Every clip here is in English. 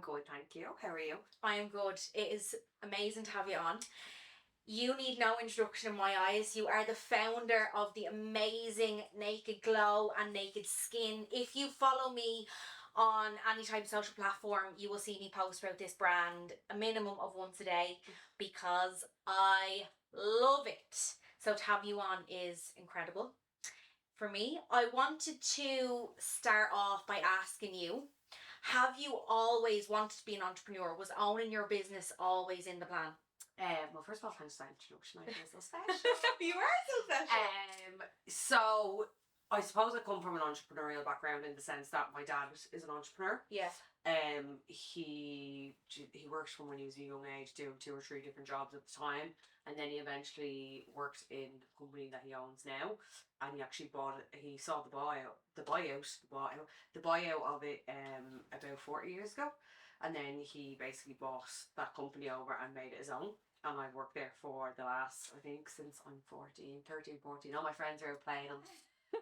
good, thank you. How are you? I am good. It is amazing to have you on. You need no introduction in my eyes. You are the founder of the amazing Naked Glow and Naked Skin. If you follow me on any type of social platform, you will see me post about this brand a minimum of once a day because I love it. So to have you on is incredible for me. I wanted to start off by asking you, have you always wanted to be an entrepreneur? Was owning your business always in the plan? Well, first of all, thanks for that introduction. I feel so special. You are so special. So I suppose I come from an entrepreneurial background in the sense that my dad is an entrepreneur. Yeah. He worked from when he was a young age, doing 2 or 3 different jobs at the time, and then he eventually worked in the company that he owns now, and he actually bought it. He saw the buyout of it about 40 years ago, and then he basically bought that company over and made it his own. And I've worked there for the last, I think, since I'm 13, 14. All my friends are out playing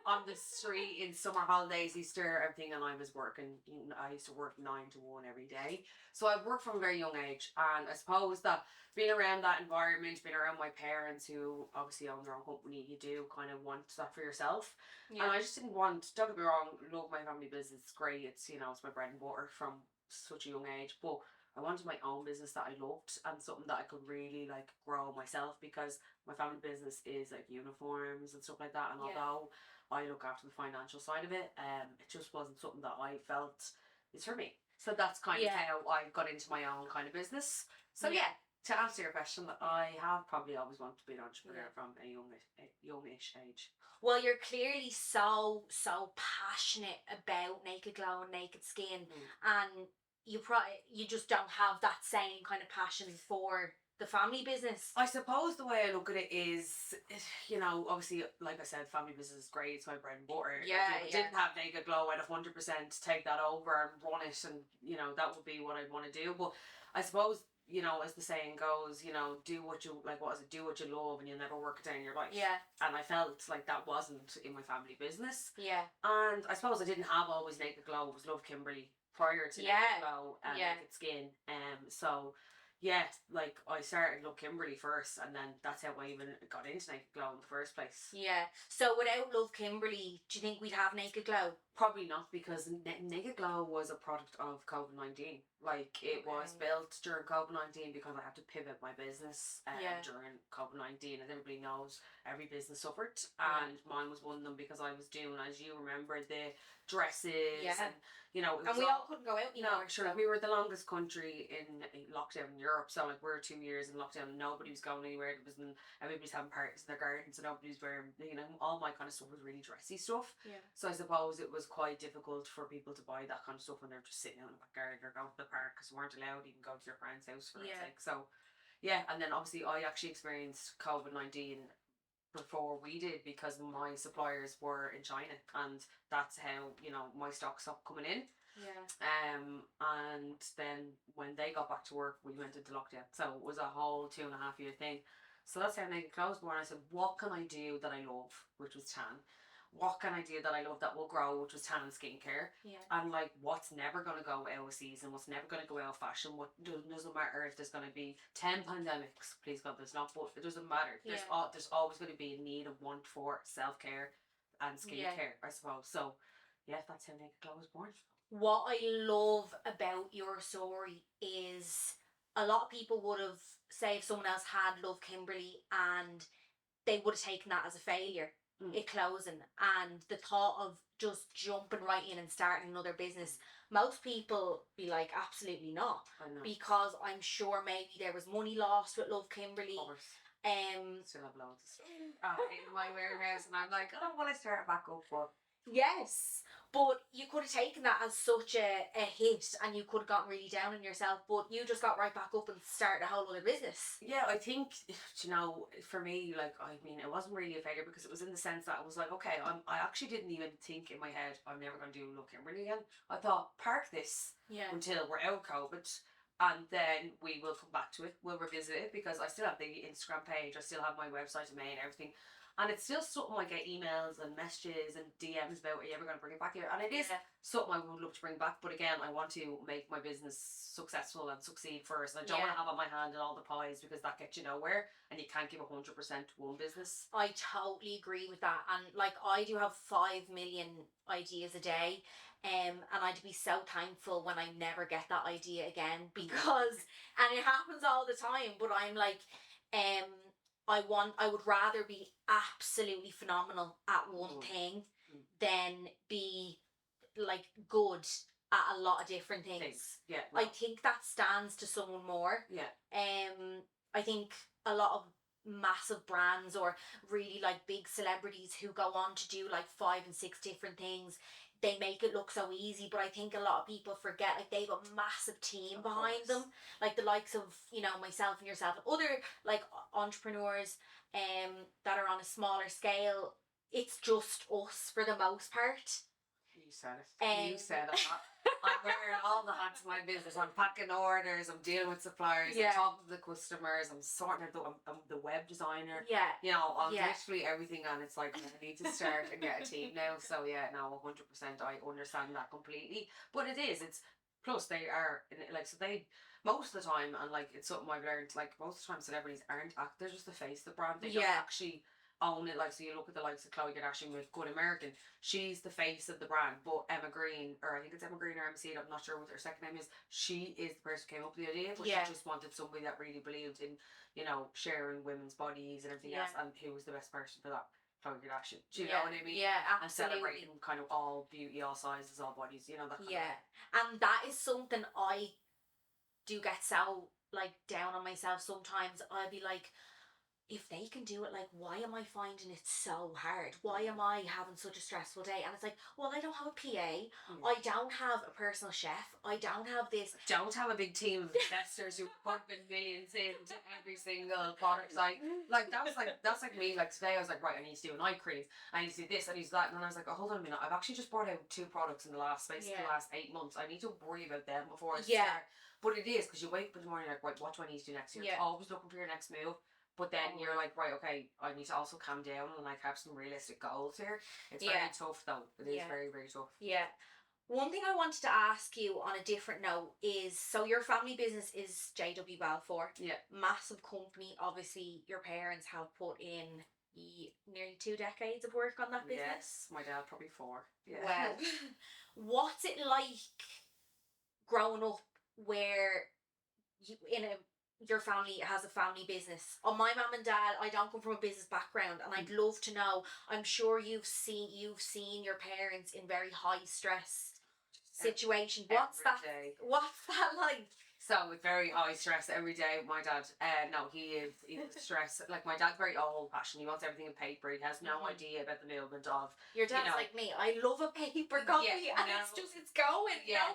on the street in summer holidays, Easter, everything, and I was working. I used to work 9 to 1 every day. So I've worked from a very young age, and I suppose that being around that environment, being around my parents who obviously own their own company, you do kind of want that for yourself. Yeah. And I just didn't want, don't get me wrong, love my family business, it's great, it's, it's my bread and butter from such a young age, but I wanted my own business that I loved and something that I could really grow myself, because my family business is uniforms and stuff like that, and although I look after the financial side of it, it just wasn't something that I felt is for me. So that's kind of how I got into my own kind of business. So to answer your question, I have probably always wanted to be an entrepreneur from a youngish age. Well, you're clearly so passionate about Naked Glow and Naked Skin, and you just don't have that same kind of passion for the family business. I suppose the way I look at it is, obviously, like I said, family business is great. It's my bread and butter. Yeah, if I didn't have Naked Glow, I'd 100% take that over and run it, and that would be what I'd want to do. But I suppose, as the saying goes, do what you do what you love, and you'll never work a day in your life. Yeah. And I felt like that wasn't in my family business. Yeah. And I suppose I didn't have always Naked Glow. It was Love Kimberly prior to Naked Glow and Naked Skin. So I started Love Kimberly first, and then that's how I even got into Naked Glow in the first place. Yeah. So without Love Kimberly, do you think we'd have Naked Glow? Probably not, because Naked Glow was a product of COVID-19. It was built during COVID-19 because I had to pivot my business during COVID-19. As everybody knows, every business suffered, and mine was one of them, because I was doing, as you remember, the dresses and we all couldn't go out anymore. No, sure. We were the longest country in lockdown in Europe, so we were 2 years in lockdown and nobody was going anywhere. Everybody's having parties in their gardens, and nobody's wearing, all my kind of stuff was really dressy stuff. Yeah. So I suppose it was quite difficult for people to buy that kind of stuff when they're just sitting out in the back garden or going to the park, because we weren't allowed to even go to your friend's house for a sec. So and then obviously I actually experienced COVID-19 before we did, because my suppliers were in China, and that's how my stock stopped coming in. And then when they got back to work, we went into lockdown, so it was a whole 2.5 year thing. So that's how Naked Glow was born. I said, what can I do that I love, which was tan? What can I do that I love that will grow, which was tan and skincare? And what's never going to go out of season, what's never going to go out of fashion, what doesn't matter if there's going to be 10 pandemics, please God there's not, but it doesn't matter. There's always going to be a need and want for self-care and skincare, I suppose. So that's how Naked Glow was born. What I love about your story is a lot of people would have, say if someone else had Love Kimberly, and they would have taken that as a failure, it closing, and the thought of just jumping right in and starting another business. Most people be like, absolutely not. I know. Because I'm sure maybe there was money lost with Love Kimberly. Of course. Still have loads of stuff in my warehouse, and I'm like, oh, will I start back up? But yes, but you could have taken that as such a hit, and you could have gotten really down on yourself, but you just got right back up and started a whole other business. Yeah, I think, for me, it wasn't really a failure, because it was in the sense that I was like, okay, I actually didn't even think in my head, I'm never going to do Love Kimberly again. I thought, park this until we're out of COVID, and then we will come back to it, we'll revisit it, because I still have the Instagram page, I still have my website domain, everything. And it's still something I get emails and messages and DMs about, are you ever going to bring it back here? And it is something I would love to bring back. But again, I want to make my business successful and succeed first. And I don't want to have on my hand in all the pies, because that gets you nowhere and you can't give 100% to one business. I totally agree with that. And like, I do have 5 million ideas a day. And I'd be so thankful when I never get that idea again, because, and it happens all the time, but I'm like, I would rather be absolutely phenomenal at one thing than be like good at a lot of different things. Yeah. I think that stands to someone more. Yeah. I think a lot of massive brands or really like big celebrities who go on to do like 5 and 6 different things, they make it look so easy, but I think a lot of people forget, like, they've a massive team behind them, like the likes of, you know, myself and yourself and other like entrepreneurs that are on a smaller scale. It's just us for the most part. You said it. You said it. I'm wearing all the hats in my business. I'm packing orders, I'm dealing with suppliers, I'm talking to the customers, I'm sorting out I'm the web designer. Yeah. You know, I'm literally everything, and it's like, I need to start and get a team now. So yeah, no, 100% I understand that completely. But it's plus they are like, so they most of the time, and like it's something I've learned, like most of the time celebrities aren't they're just the face of the brand. They don't actually own it. Like, so you look at the likes of Chloe Kardashian with Good American, she's the face of the brand, but Emma Green, or I think it's Emma Green or MC, I'm not sure what her second name is, she is the person who came up with the idea, but she just wanted somebody that really believed in, you know, sharing women's bodies and everything else, and who was the best person for that? Chloe Kardashian. Do you know what I mean? Yeah, absolutely. And celebrating kind of all beauty, all sizes, all bodies, you know, that kind of thing. And that is something I do get so like down on myself sometimes. I'll be like, if they can do it, like, why am I finding it so hard? Why am I having such a stressful day? And it's like, well, I don't have a PA. I don't have a personal chef. I don't have this. Don't have a big team of investors who put millions into every single product. Like that's like me. Like today, I was like, right, I need to do an eye cream. I need to do this. I need to do that. And then I was like, oh, hold on a minute. I've actually just brought out 2 products in the last space of the last 8 months. I need to worry about them before I start. But it is, because you wake up in the morning like, right, what do I need to do next? You're always looking for your next move. But then you're like, right, okay, I need to also calm down and like have some realistic goals here. It's very tough though. It is very, very tough. Yeah. One thing I wanted to ask you on a different note is, so your family business is JW Balfour. Yeah. Massive company. Obviously, your parents have put in nearly 2 decades of work on that business. Yes, my dad probably 4. Yeah. Well, what's it like growing up where your family has a family business? On my mum and dad, I don't come from a business background, and I'd love to know. I'm sure you've seen your parents in very high stress situation. What's that like? So with very high stress every day. My dad, no, he's stressed. Like, my dad's very old fashioned. He wants everything in paper. He has no idea about the movement of. Your dad's like me. I love a paper copy, and it's going. Yeah,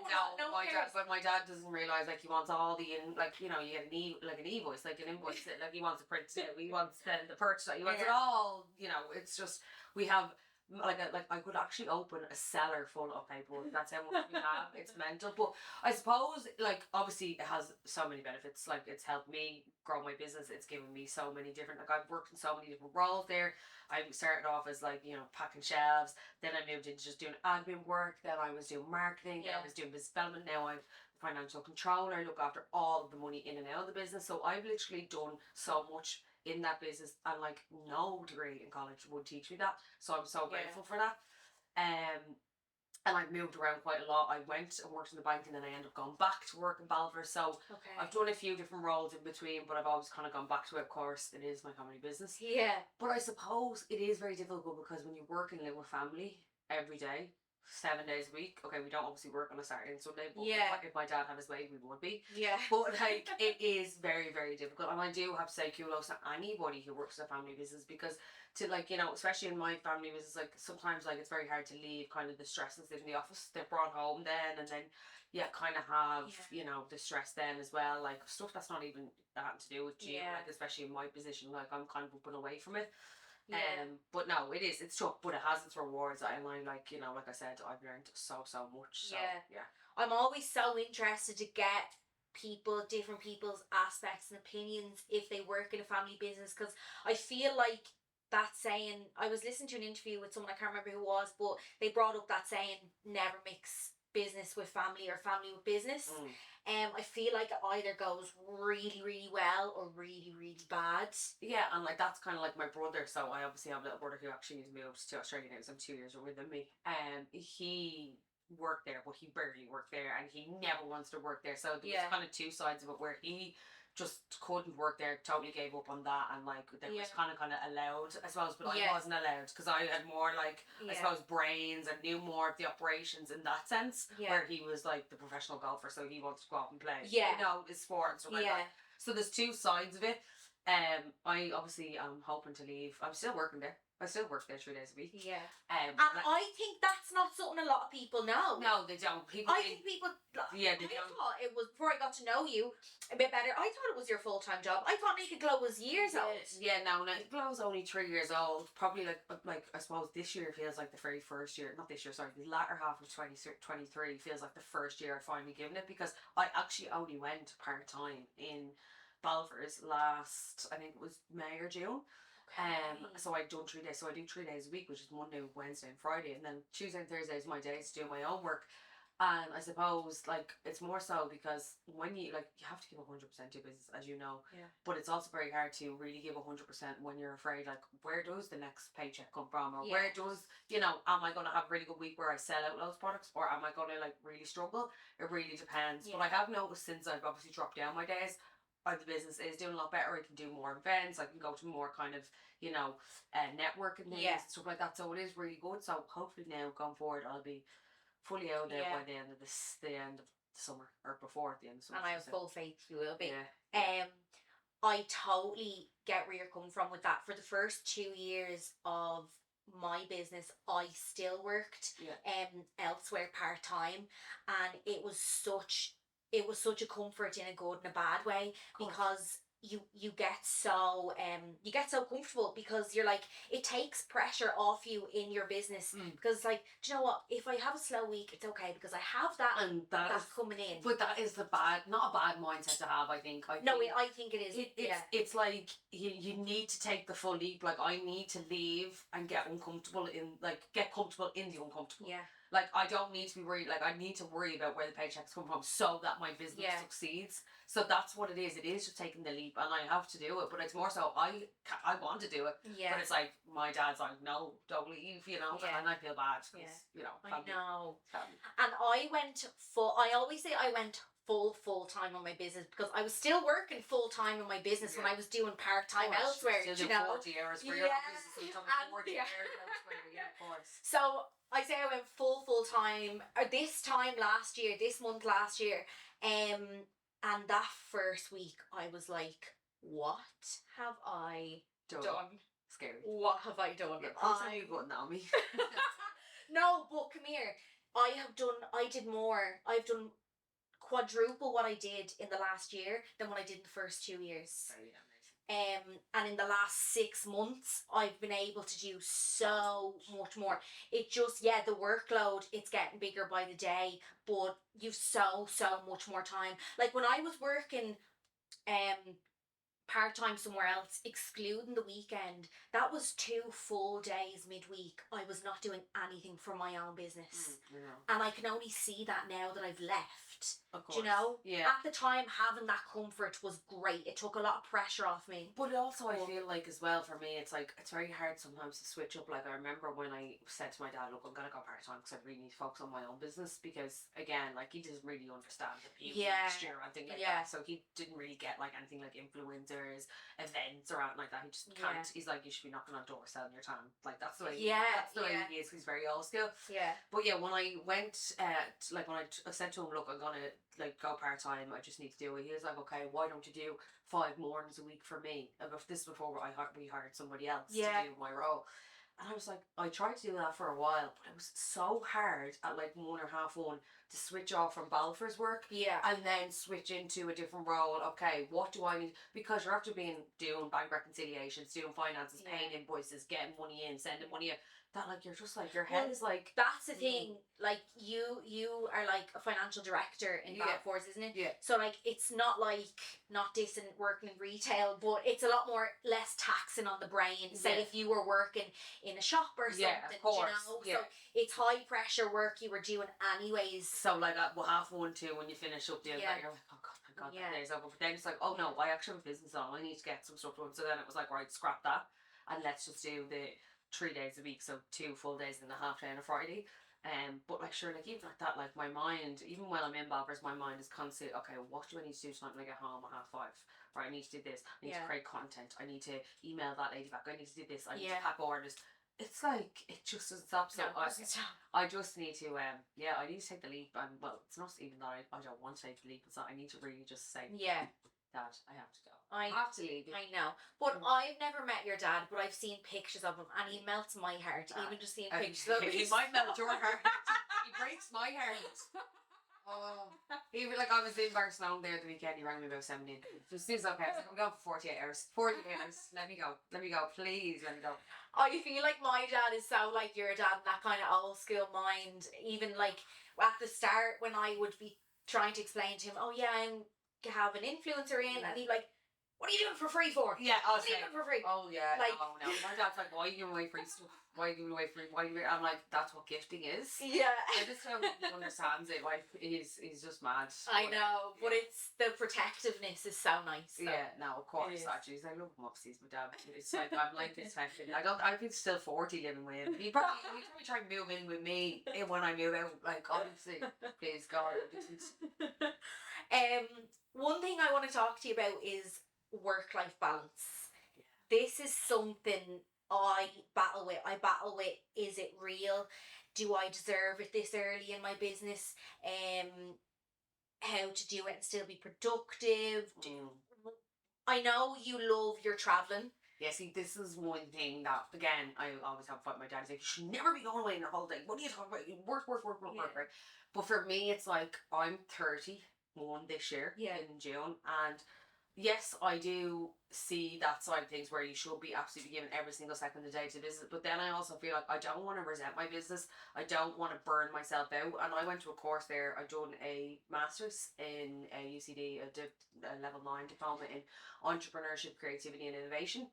my dad doesn't realize, like, he wants all the like, you know, you get an invoice, like an invoice, like he wants to print it. He wants the purchase. He wants it all. You know, it's just we have. Like I could actually open a cellar full of paperwork. That's how much we have. It's mental. But I suppose, like, obviously it has so many benefits. Like, it's helped me grow my business. It's given me so many different, like, I've worked in so many different roles there. I started off as, like, you know, packing shelves. Then I moved into just doing admin work. Then I was doing marketing. Then I was doing business development. Now I'm financial controller. I look after all of the money in and out of the business. So I've literally done so much in that business, and like no degree in college would teach me that, so I'm so grateful for that. And I've moved around quite a lot. I went and worked in the bank, and then I ended up going back to work in Balfour. So I've done a few different roles in between, but I've always kind of gone back to it. Of course, it is my family business. Yeah. But I suppose it is very difficult, because when you work and live with family every day, 7 days a week. Okay, we don't obviously work on a Saturday and Sunday, but if my dad had his way, we would be. Yeah. But like, it is very, very difficult. And I do have to say kudos to anybody who works in a family business, because to, like, you know, especially in my family business, like, sometimes, like, it's very hard to leave kind of the stress and stuff in the office. They're brought home then, and then kind of have, you know, the stress then as well, like stuff that's not even that to do with you, like, especially in my position, like, I'm kind of up and away from it. But no, it's tough, but it has its rewards. And I like, you know, like I said, I've learned so much. So, I'm always so interested to get different people's aspects and opinions if they work in a family business, because I feel like that saying, I was listening to an interview with someone, I can't remember who it was, but they brought up that saying, never mix business with family or family with business. I feel like it either goes really, really well or really, really bad. Yeah, and like that's kind of like my brother. So I obviously have a little brother who actually moved to Australia now. So I'm 2 years older than me. He worked there, but he barely worked there, and he never wants to work there. So there was kind of two sides of it where he just couldn't work there, totally gave up on that, and like there was kind of allowed, I suppose, but I wasn't allowed because I had more like I suppose brains and knew more of the operations in that sense. Where he was like the professional golfer, so he wanted to go out and play. You know, his sport and stuff like that. So there's two sides of it. I obviously am hoping to leave. I'm still working there. I still work there 3 days a week. Yeah. And I think that's not something a lot of people know. No, they don't. I think people. Yeah, they don't. I thought it was, before I got to know you a bit better, I thought it was your full-time job. I thought Naked Glow was years old. Yeah, no, Naked Glow's only 3 years old. Probably like I suppose this year feels like the very first year. Not this year, sorry. The latter half of 2023 feels like the first year I've finally given it, because I actually only went part-time in Balfour's last, I think it was May or June. So I'd done 3 days. So I do 3 days a week, which is Monday, Wednesday, and Friday, and then Tuesday and Thursday is my days to do my own work. And I suppose like it's more so because when you have to give 100% to business, as you know. Yeah. But it's also very hard to really give 100% when you're afraid, like, where does the next paycheck come from, or where does, you know, am I going to have a really good week where I sell out those products, or am I going to like really struggle? It really depends. But I have noticed since I've obviously dropped down my days, the business is doing a lot better. I can do more events. I can go to more kind of, you know, networking things and stuff like that. So it is really good. So hopefully now going forward, I'll be fully out there by the end of the end of the summer, or before the end of the summer. And I have full faith you will be. Yeah. I totally get where you're coming from with that. For the first 2 years of my business, I still worked elsewhere part time, and it was such a comfort in a good and a bad way, because you get so comfortable, because you're like, it takes pressure off you in your business, because like, do you know what, if I have a slow week, it's okay because I have that, and that's coming in. But that is not a bad mindset to have, I think. I think it is. It's like you need to take the full leap. Like, I need to leave and get comfortable in the uncomfortable. Yeah. Like, I don't need to be worried. Like, I need to worry about where the paychecks come from so that my business succeeds. So that's what it is. It is just taking the leap, and I have to do it. But it's more so I want to do it. Yeah. But it's like, my dad's like, no, don't leave, you know. Yeah. And I feel bad because, you know, family. I know. And I went I always say I went full time on my business, because I was still working full time in my business when I was doing part time elsewhere. Still do 40 hours for your business, and 40 hours elsewhere. Yeah, of course. So I say I went full time this month last year, and that first week I was like, what have I done? Scary. What have I done? Yeah, I wouldn't know me. No, but come here. I did more. I've done quadruple what I did in the last year than what I did in the first 2 years. Very amazing. And in the last 6 months, I've been able to do so much more. It just, the workload, it's getting bigger by the day, but you've so much more time. Like, when I was working part-time somewhere else, excluding the weekend, that was 2 full days midweek. I was not doing anything for my own business. And I can only see that now that I've left. Of course. Do you know? Yeah. At the time, having that comfort was great. It took a lot of pressure off me. But also, I feel like as well, for me, it's like, it's very hard sometimes to switch up. Like, I remember when I said to my dad, look, I'm going to go part-time because I really need to focus on my own business, because, again, like, he doesn't really understand the beauty industry or anything like that. So he didn't really get, like, anything like influencers, events, or anything like that. He just can't. He's like, you should be knocking on doors selling your time. Like, that's the way he is. He's very old school. Yeah. But yeah, when I went, like, when I said to him, look, I'm going to, like, go part-time, I just need to do it. He was like, okay, why don't you do 5 mornings a week for me? This is before we hired somebody else to do my role. And I was like, I tried to do that for a while, but it was so hard at like 1 or 1:30 to switch off from Balfour's work. Yeah. And then switch into a different role. Okay, what do I need? Because you're after doing bank reconciliations, doing finances, paying invoices, getting money in, sending money out. That like you're just like your head is like. That's the thing. Like you are like a financial director in Balfour's, isn't it? Yeah. So like it's not like not decent working in retail, but it's a lot more less taxing on the brain. Say if you were working in a shop or something, of course. you know. So it's high pressure work you were doing anyways. So like at 1:30, 2 when you finish up the other night, you're like, oh god, thank god that day's over. But then it's like, oh no, I actually have a business on. I need to get some stuff done. So then it was like, right, scrap that and let's just do the 3 days a week, so 2 full days and a half day on a Friday. But like sure, like even like that, like my mind, even when I'm in Balfour's, my mind is constantly, okay, what do I need to do tonight when I get home at 5:30? Right, I need to do this. I need to create content. I need to email that lady back. I need to do this. I need to pack orders. It's like it just doesn't stop. So I just need to I need to take the leap. And well, it's not even that I don't want to take the leap. It's that I need to really just say Dad, I have to go. I have to leave. I know, but I've never met your dad, but I've seen pictures of him, and he melts my heart. Even just seeing pictures of him, he might melt your heart. He breaks my heart. Oh, even like I was in Barcelona there the weekend. He rang me about 17. Just seems okay. I was like, I'm going for 48 hours. 48 hours. Let me go. Please, let me go. I feel like my dad is so like your dad, that kind of old school mind. Even like at the start when I would be trying to explain to him, oh yeah, I'm have an influencer in, and he'd like, what are you doing for free for? Yeah, what are you doing for free? Oh yeah, like, no. My dad's like, why are you giving away free stuff? Why are you giving away free? I'm like, that's what gifting is. Yeah. I just don't think he understands it. Like he's just mad. I know, but it's the protectiveness is so nice. So. Yeah, no, of course. Actually, I love him upstairs, my dad. It's like I'm like this fashion. I think still 40 living with him. He probably try to move in with me when I move out. Like obviously, please God. One thing I want to talk to you about is work-life balance. This is something I battle with. Is it real? Do I deserve it this early in my business? How to do it and still be productive? I know you love your travelling. Yeah, see, this is one thing that, again, I always have a fight with my dad. He's like, you should never be going away in your holiday. What are you talking about? Work, right? But for me, it's like, I'm 31 this year in June, and yes, I do see that side of things where you should be absolutely giving every single second of the day to business, but then I also feel like I don't want to resent my business. I don't want to burn myself out, and I went to a course there. I've done a master's in UCD, a level 9 diploma in entrepreneurship, creativity and innovation.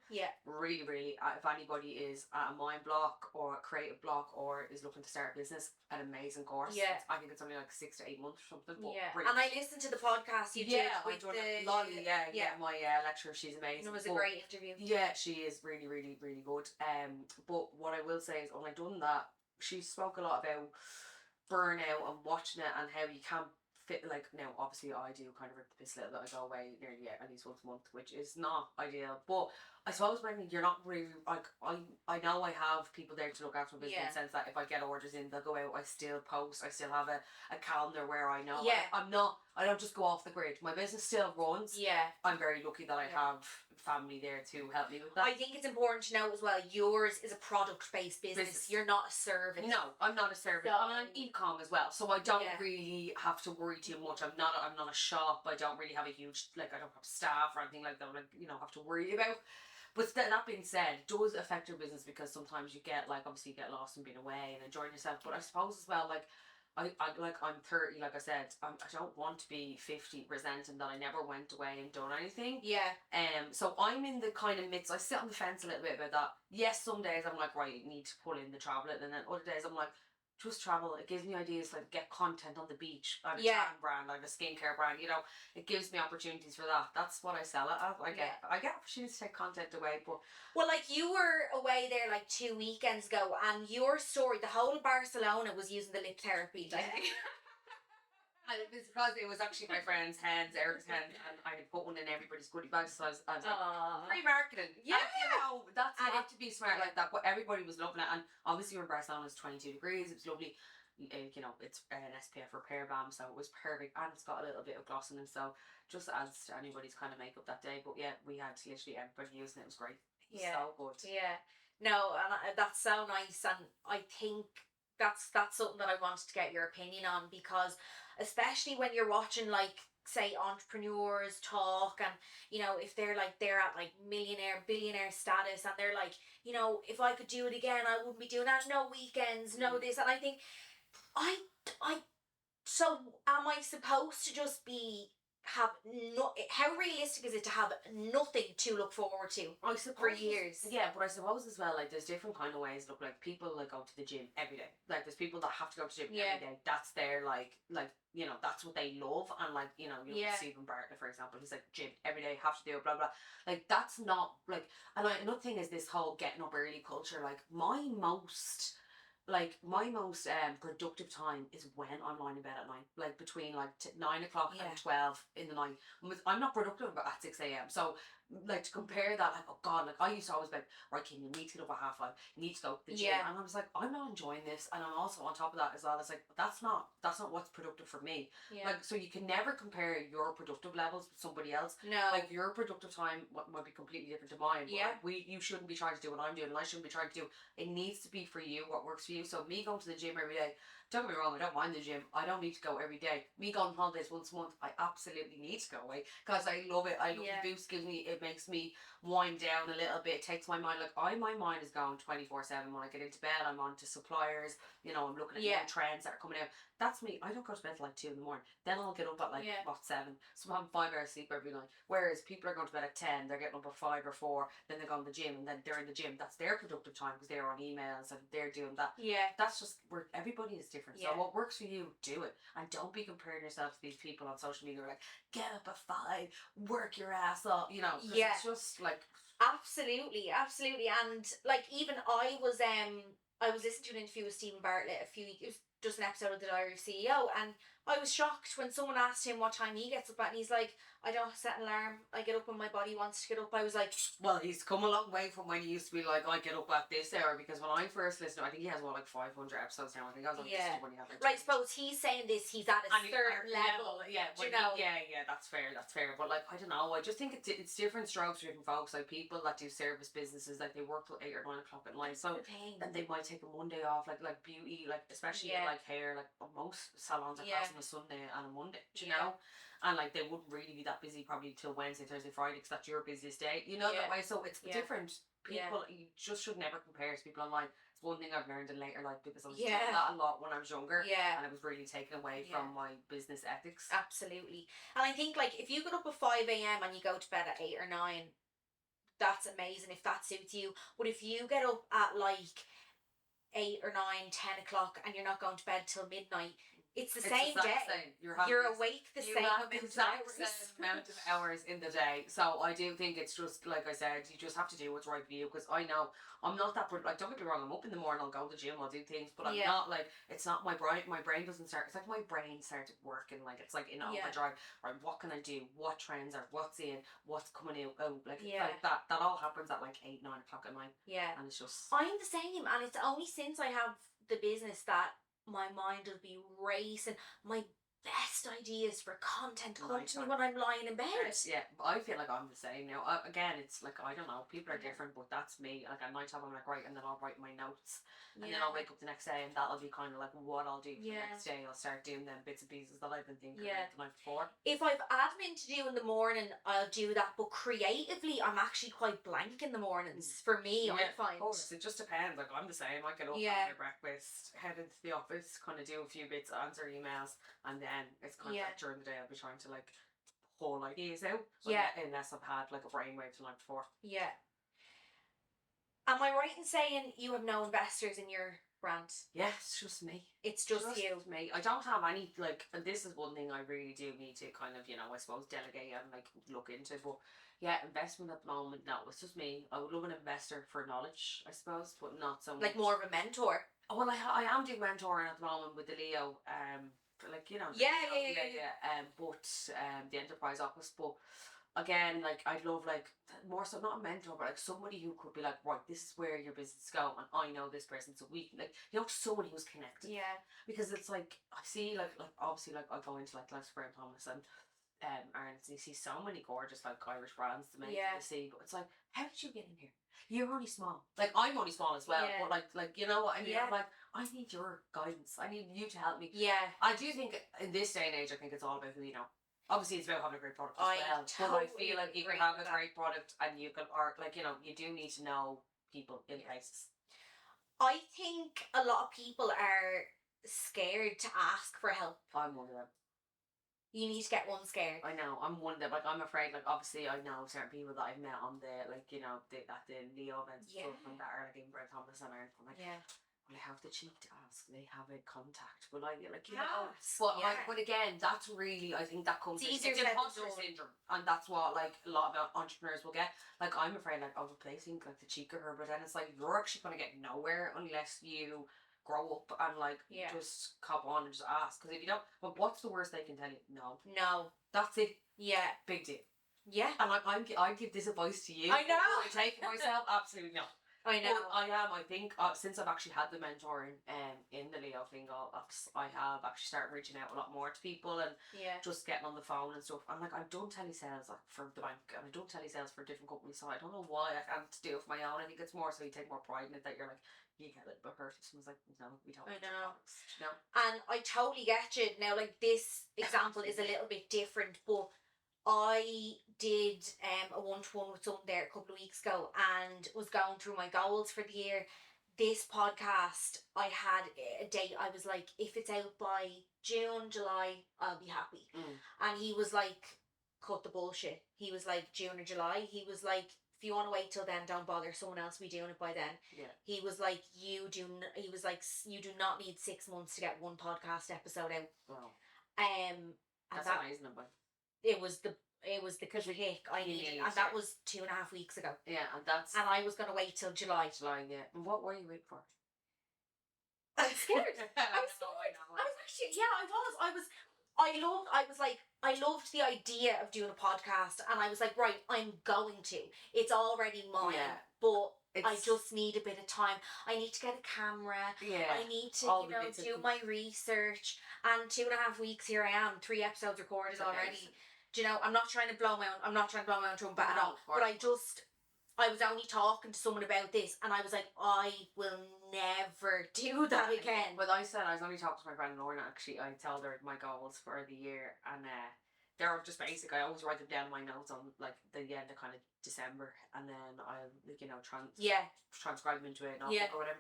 Really if anybody is at a mind block or a creative block or is looking to start a business, an amazing course. I think it's only like 6 to 8 months or something, but and I listened to the podcast you did with Lolly, my lecturer. She's amazing. It was a great interview. Yeah, she is really, really, really good. But what I will say is when I done that, she spoke a lot about burnout and watching it and how you can't fit, like, now obviously I do kind of rip the piss a little bit. I go away nearly at least once a month, which is not ideal, but I suppose when you're not really, like, I know I have people there to look after my business in the sense that if I get orders in, they'll go out, I still post, I still have a calendar where I know I don't just go off the grid. My business still runs. I'm very lucky that I have family there to help me with that. I think it's important to know as well, yours is a product-based business. You're not a service. No, I'm not a service. So, and I'm e-com as well, so I don't really have to worry too much. I'm not a shop. I don't really have a huge, like, I don't have staff or anything like that, like, have to worry about. But that being said, it does affect your business because sometimes you get, like, obviously you get lost in being away and enjoying yourself. But I suppose as well, like, I'm 30, like I said, I don't want to be 50 resenting that I never went away and done anything. So I'm in the kind of midst, I sit on the fence a little bit about that. Yes, some days I'm like, right, you need to pull in the travel, and then other days I'm like, just travel. It gives me ideas, like get content on the beach. I have a tan brand, I have a skincare brand, it gives me opportunities for that. That's what I sell it as. I get opportunities to take content away, but well, like you were away there like 2 weekends ago, and your story, the whole of Barcelona was using the lip therapy. And it was because it was actually my friend's hands, Eric's hand, and I had put one in everybody's goodie bag, so I was like, free marketing. And, that's you have to be smart like that. But everybody was loving it, and obviously we're in Barcelona, it's 22 degrees, it's lovely. It's an SPF repair balm, so it was perfect, and it's got a little bit of gloss in it, so just adds to anybody's kind of makeup that day. But yeah, we had literally everybody using it. It was great. It was so good. No, and that's so nice, and I think that's something that I wanted to get your opinion on, because especially when you're watching, like, say, entrepreneurs talk, and if they're at like millionaire billionaire status, and they're like, if I could do it again, I wouldn't be doing that, no weekends, no this, and I think I I so am I supposed to just be have no, how realistic is it to have nothing to look forward to I for suppose. years? Yeah, but I suppose as well, like there's different kind of ways. Look, like people like go to the gym every day. Like there's people that have to go to the gym Yeah. every day. That's their like that's what they love. And like Yeah. Stephen Bartlett, for example, he's like gym every day, have to do it, blah blah. Like that's not like. And like another thing is this whole getting up early culture. My most productive time is when I'm lying in bed at night, like between like 9 o'clock Yeah. and 12 in the night. I'm not productive at 6 a.m. So like to compare that, like, oh god, like I used to always be like, right, Kim, you need to get up at 5:30, you need to go to the gym. Yeah. And I was like, I'm not enjoying this. And I'm also on top of that as well, it's like that's not what's productive for me. Yeah. Like, so you can never compare your productive levels with somebody else. No. Like your productive time might be completely different to mine. But Yeah. like, you shouldn't be trying to do what I'm doing, and I shouldn't be trying to do. It needs to be for you, what works for you. So me going to the gym every day, don't get me wrong, I don't mind the gym. I don't need to go every day. Me going on holidays once a month, I absolutely need to go away because I love it. I love Yeah. the boost, gives me, it makes me wind down a little bit. It takes my mind, my mind is going 24/7. When I get into bed, I'm on to suppliers. I'm looking at new trends that are coming out. That's me. I don't go to bed till like 2 in the morning. Then I'll get up at like 7. So I'm 5 hours sleep every night. Whereas people are going to bed at 10, they're getting up at 5 or 4, then they go to the gym, and then they're in the gym. That's their productive time because they're on emails and they're doing that. Yeah. That's just where everybody is different. Yeah. So what works for you, do it. And don't be comparing yourself to these people on social media who are like, get up at 5, work your ass off. Yeah. It's just like Absolutely, absolutely. And like, even I was listening to an interview with Stephen Bartlett a few weeks. It was just an episode of the Diary of CEO, and I was shocked when someone asked him what time he gets up at, and he's like, I don't set an alarm. I get up when my body wants to get up. I was like, well, he's come a long way from when he used to be like, I get up at this hour, because when I first listened, I think he has like 500 episodes now. I think I was on when he had like right. Suppose he's saying this, he's at a certain level. Yeah, that's fair. But like, I don't know. I just think it's different strokes for different folks. Like people that do service businesses, like they work till 8 or 9 o'clock at night. So then they might take a Monday off, like beauty, like especially like hair, like most salons are closed on a Sunday and a Monday. Do you know? And like they wouldn't really be that busy probably till Wednesday, Thursday, Friday, because that's your busiest day. That way. So it's different. People, you just should never compare to people online. It's one thing I've learned in later life, because I was doing that a lot when I was younger. Yeah. And it was really taken away from my business ethics. Absolutely. And I think like if you get up at 5 a.m. and you go to bed at 8 or 9, that's amazing if that suits you. But if you get up at like 8 or 9, 10 o'clock and you're not going to bed till midnight, it's the same day. Same. You're awake the same amount of hours in the day. So I do think it's just, like I said, you just have to do what's right for you. Because I know I'm not that, like, don't get me wrong, I'm up in the morning, I'll go to the gym, I'll do things, but I'm not like, it's not my brain doesn't start, it's like my brain started working, like it's like in overdrive. Right, what can I do, what trends are, what's in, what's coming out, like that all happens at like 8, 9 o'clock at night. And it's just, I'm the same, and it's only since I have the business that my mind will be racing. My best ideas for content come to me when I'm lying in bed. Yeah, but I feel like I'm the same now. Again, it's like, I don't know, people are different, but that's me. Like at night time, I'm like, right, and then I'll write my notes, and then I'll wake up the next day, and that'll be kind of like what I'll do for the next day. I'll start doing them bits and pieces that I've been thinking about the night before. If I've admin to do in the morning, I'll do that, but creatively, I'm actually quite blank in the mornings. For me, I find. Of course, it just depends. Like I'm the same. I get up, have my breakfast, head into the office, kind of do a few bits, answer emails, and then it's kind of like during the day I'll be trying to like pull ideas out. Unless I've had like a brainwave the night before. Yeah. Am I right in saying you have no investors in your brand? Yeah, it's just me. It's just you. Me. I don't have any, like, and this is one thing I really do need to kind of, I suppose delegate and like look into. But yeah, investment at the moment, no, it's just me. I would love an investor for knowledge, I suppose, but not so much. Like more of a mentor. Oh, well, I am doing mentoring at the moment with the Leo, like but the enterprise office. But again, like I'd love like more so not a mentor, but like somebody who could be like, right, this is where your business is going, and I know this person, so we can, like, someone who's connected. Yeah. Because it's like I see like obviously like I go into like Glasgow and Thomas and you see so many gorgeous like Irish brands to make to see, but it's like, how did you get in here? You're only small. Like, I'm only small as well. Yeah. But like you know what I mean? Yeah. I'm like, I need your guidance. I need you to help me. Yeah. I do think in this day and age, I think it's all about who you know. Obviously, it's about having a great product as I well. But I totally feel like you can agree have with a that. great product and you can, or like, you know, you do need to know people in places. I think a lot of people are scared to ask for help. I'm one of them. You need to get unscared. I know, I'm one of them. Like, I'm afraid, like, obviously, I know certain people that I've met on the, like, you know, at the Leo events and stuff, and that are like in Brett Thomas and I'm like, well, I have the cheek to ask. They have a contact, but like you know. But again, that's really, I think that comes. It's imposter syndrome, and that's what like a lot of entrepreneurs will get. Like, I'm afraid, like, oh, they think like the cheek of her, but then it's like you're actually gonna get nowhere unless you grow up and like just cop on and just ask. Because if you don't, well, what's the worst they can tell you? No. That's it. Yeah. Big deal. Yeah. And like I give this advice to you. I know. I take it myself. Absolutely not. I know. But I think since I've actually had the mentoring in the Leo thing, I have actually started reaching out a lot more to people and just getting on the phone and stuff. And like, I've done telesales like for the bank, and I've done telesales for different companies, so I don't know why I can't do it for my own. I think it's more so you take more pride in it, that you're like, you get it, but hurt. Someone's like, no, we don't. I know. No. And I totally get you. Now, like, this example is a little bit different, but I did a one-to-one with someone there a couple of weeks ago and was going through my goals for the year. This podcast, I had a date. I was like, if it's out by June, July, I'll be happy. And he was like, cut the bullshit. He was like, June or July. He was like, if you want to wait till then, don't bother. Someone else will be doing it by then. Yeah. He was like, you do not need 6 months to get one podcast episode out. Wow. And that's that, amazing, but it was the kick I needed, and that was 2.5 weeks ago. Yeah, and I was gonna wait till July. Yeah. And what were you waiting for? I was scared. I was actually, I loved the idea of doing a podcast, and I was like, right, I'm going to. It's already mine, but I just need a bit of time. I need to get a camera. Yeah. I need to, do my research. And 2.5 weeks, here I am, 3 episodes recorded already. Do you know, I'm not trying to blow my own trumpet at all. But I was only talking to someone about this, and I was like, I will never do that again. But I said, I was only talking to my friend Lorna, actually. I told her my goals for the year, and they're just basic. I always write them down in my notes on like the end of kind of December, and then I'll transcribe them into a notebook or whatever.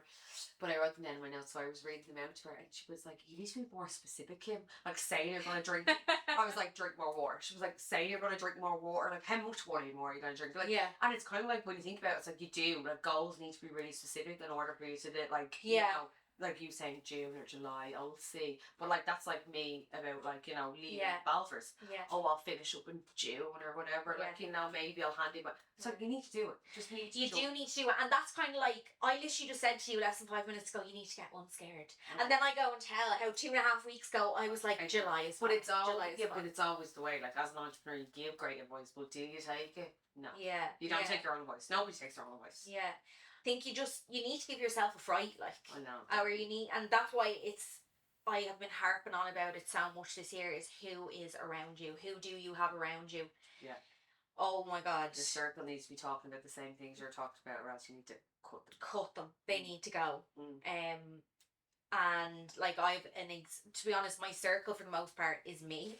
But I wrote them down in my notes, so I was reading them out to her, and she was like, you need to be more specific, Kim. Like, say you're going to drink. I was like, drink more water. She was like, say you're going to drink more water. Like, how much water are you going to drink? Like, and it's kind of like, when you think about it, it's like you do. Like, goals need to be really specific in order for you to do, like, you know, like you saying June or July, I'll see. But like, that's like me about like, you know, leaving Balfour's. Yeah. Oh, I'll finish up in June or whatever. Like, you know, maybe I'll hand it. But it's like, you need to do it. Just need to. You do need to do it, and that's kind of like, I literally just said to you less than 5 minutes ago, you need to get unscared. And then I go and tell how 2.5 weeks ago I was like, July is fine. But it's always but it's always the way. Like, as an entrepreneur, you give great advice, but do you take it? No. Yeah. You don't take your own advice. Nobody takes their own advice. Yeah. I think you need to give yourself a fright, like. I know. Or you need, and that's why I have been harping on about it so much this year, is who is around you? Who do you have around you? Yeah. Oh my God. The circle needs to be talking about the same things you're talking about, or else you need to cut them. Cut them. They need to go. And like, to be honest, my circle for the most part is me.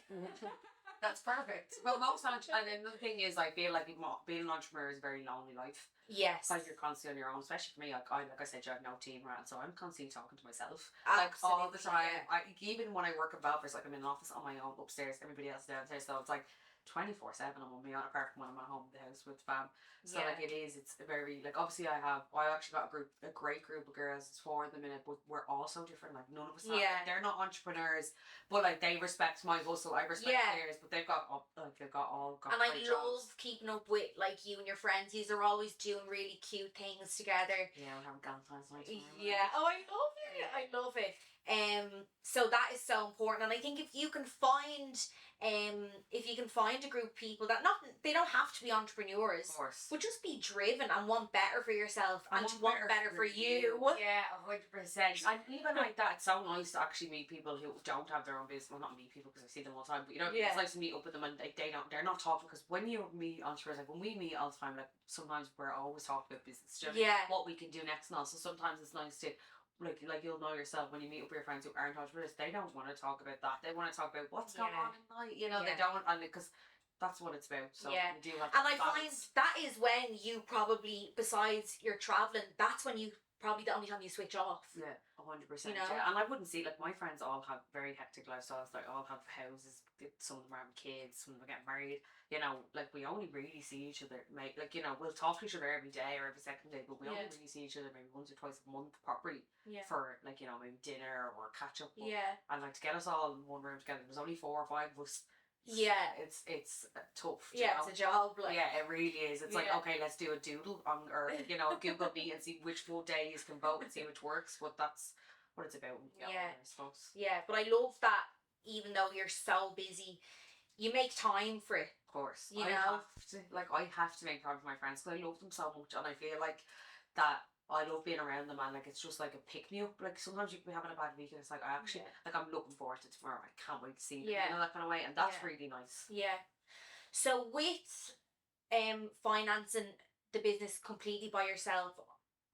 That's perfect. Well, and another thing is, I feel like being an entrepreneur is a very lonely life. Yes. Like, you're constantly on your own, especially for me. Like I said, you have no team around, so I'm constantly talking to myself. Absolutely, like, all the time. Even when I work at Belfast, like, I'm in an office on my own upstairs, everybody else downstairs, so it's like 24/7 I'm on my own, apart from when I'm at home in the house with fam. So like, it's very, like, obviously I actually got a great group of girls. It's 4 at the minute, but we're all so different. Like, none of us like, they're not entrepreneurs, but like, they respect my hustle, I respect theirs, but they've got all got and I great love jobs. keeping up with like you and your friends. These are always doing really cute things together. Yeah, we're having Valentine's night tomorrow. Yeah. Oh, I love it. I love it. So that is so important, and I think if you can find a group of people that they don't have to be entrepreneurs, Of course. but just be driven and want better for yourself and want better for you. Yeah, 100%. And even like that, it's so nice to actually meet people who don't have their own business. Well, not meet people because I see them all the time, but you know, it's nice to meet up with them and like they're not talking, because when you meet entrepreneurs, like when we meet all the time, like sometimes we're always talking about business, what we can do next and all. So sometimes it's nice to like you'll know yourself when you meet up with your friends who aren't entrepreneurs, they don't want to talk about that. They want to talk about what's going on in life. You know, they don't, and because that's what it's about. So you do have and I find that is when you probably, besides your traveling, that's when you probably the only time you switch off. Yeah, 100%. You know? Yeah. And I wouldn't see, like, my friends all have very hectic lifestyles. Like, all have houses. Some of them are having kids. Some of them are getting married. You know, like, we only really see each other. Like, you know, we'll talk to each other every day or every second day, but we only really see each other maybe once or twice a month properly for, like, you know, maybe dinner or catch up. And like, to get us all in one room together, there's only 4 or 5 of us. It's tough. It's a job. Like. Yeah, it really is. It's like, okay, let's do a doodle or you know, Google Meet and see which days can vote and see which works. But that's what it's about. I suppose. Yeah, but I love that even though you're so busy, you make time for it. Of course, you know. I have to make time for my friends because I love them so much, and I feel like that. I love being around them, and like it's just like a pick me up. Like sometimes you can be having a bad week, and it's like I actually like I'm looking forward to tomorrow. I can't wait to see them, you know, that kind of way, and that's really nice. Yeah. So with financing the business completely by yourself,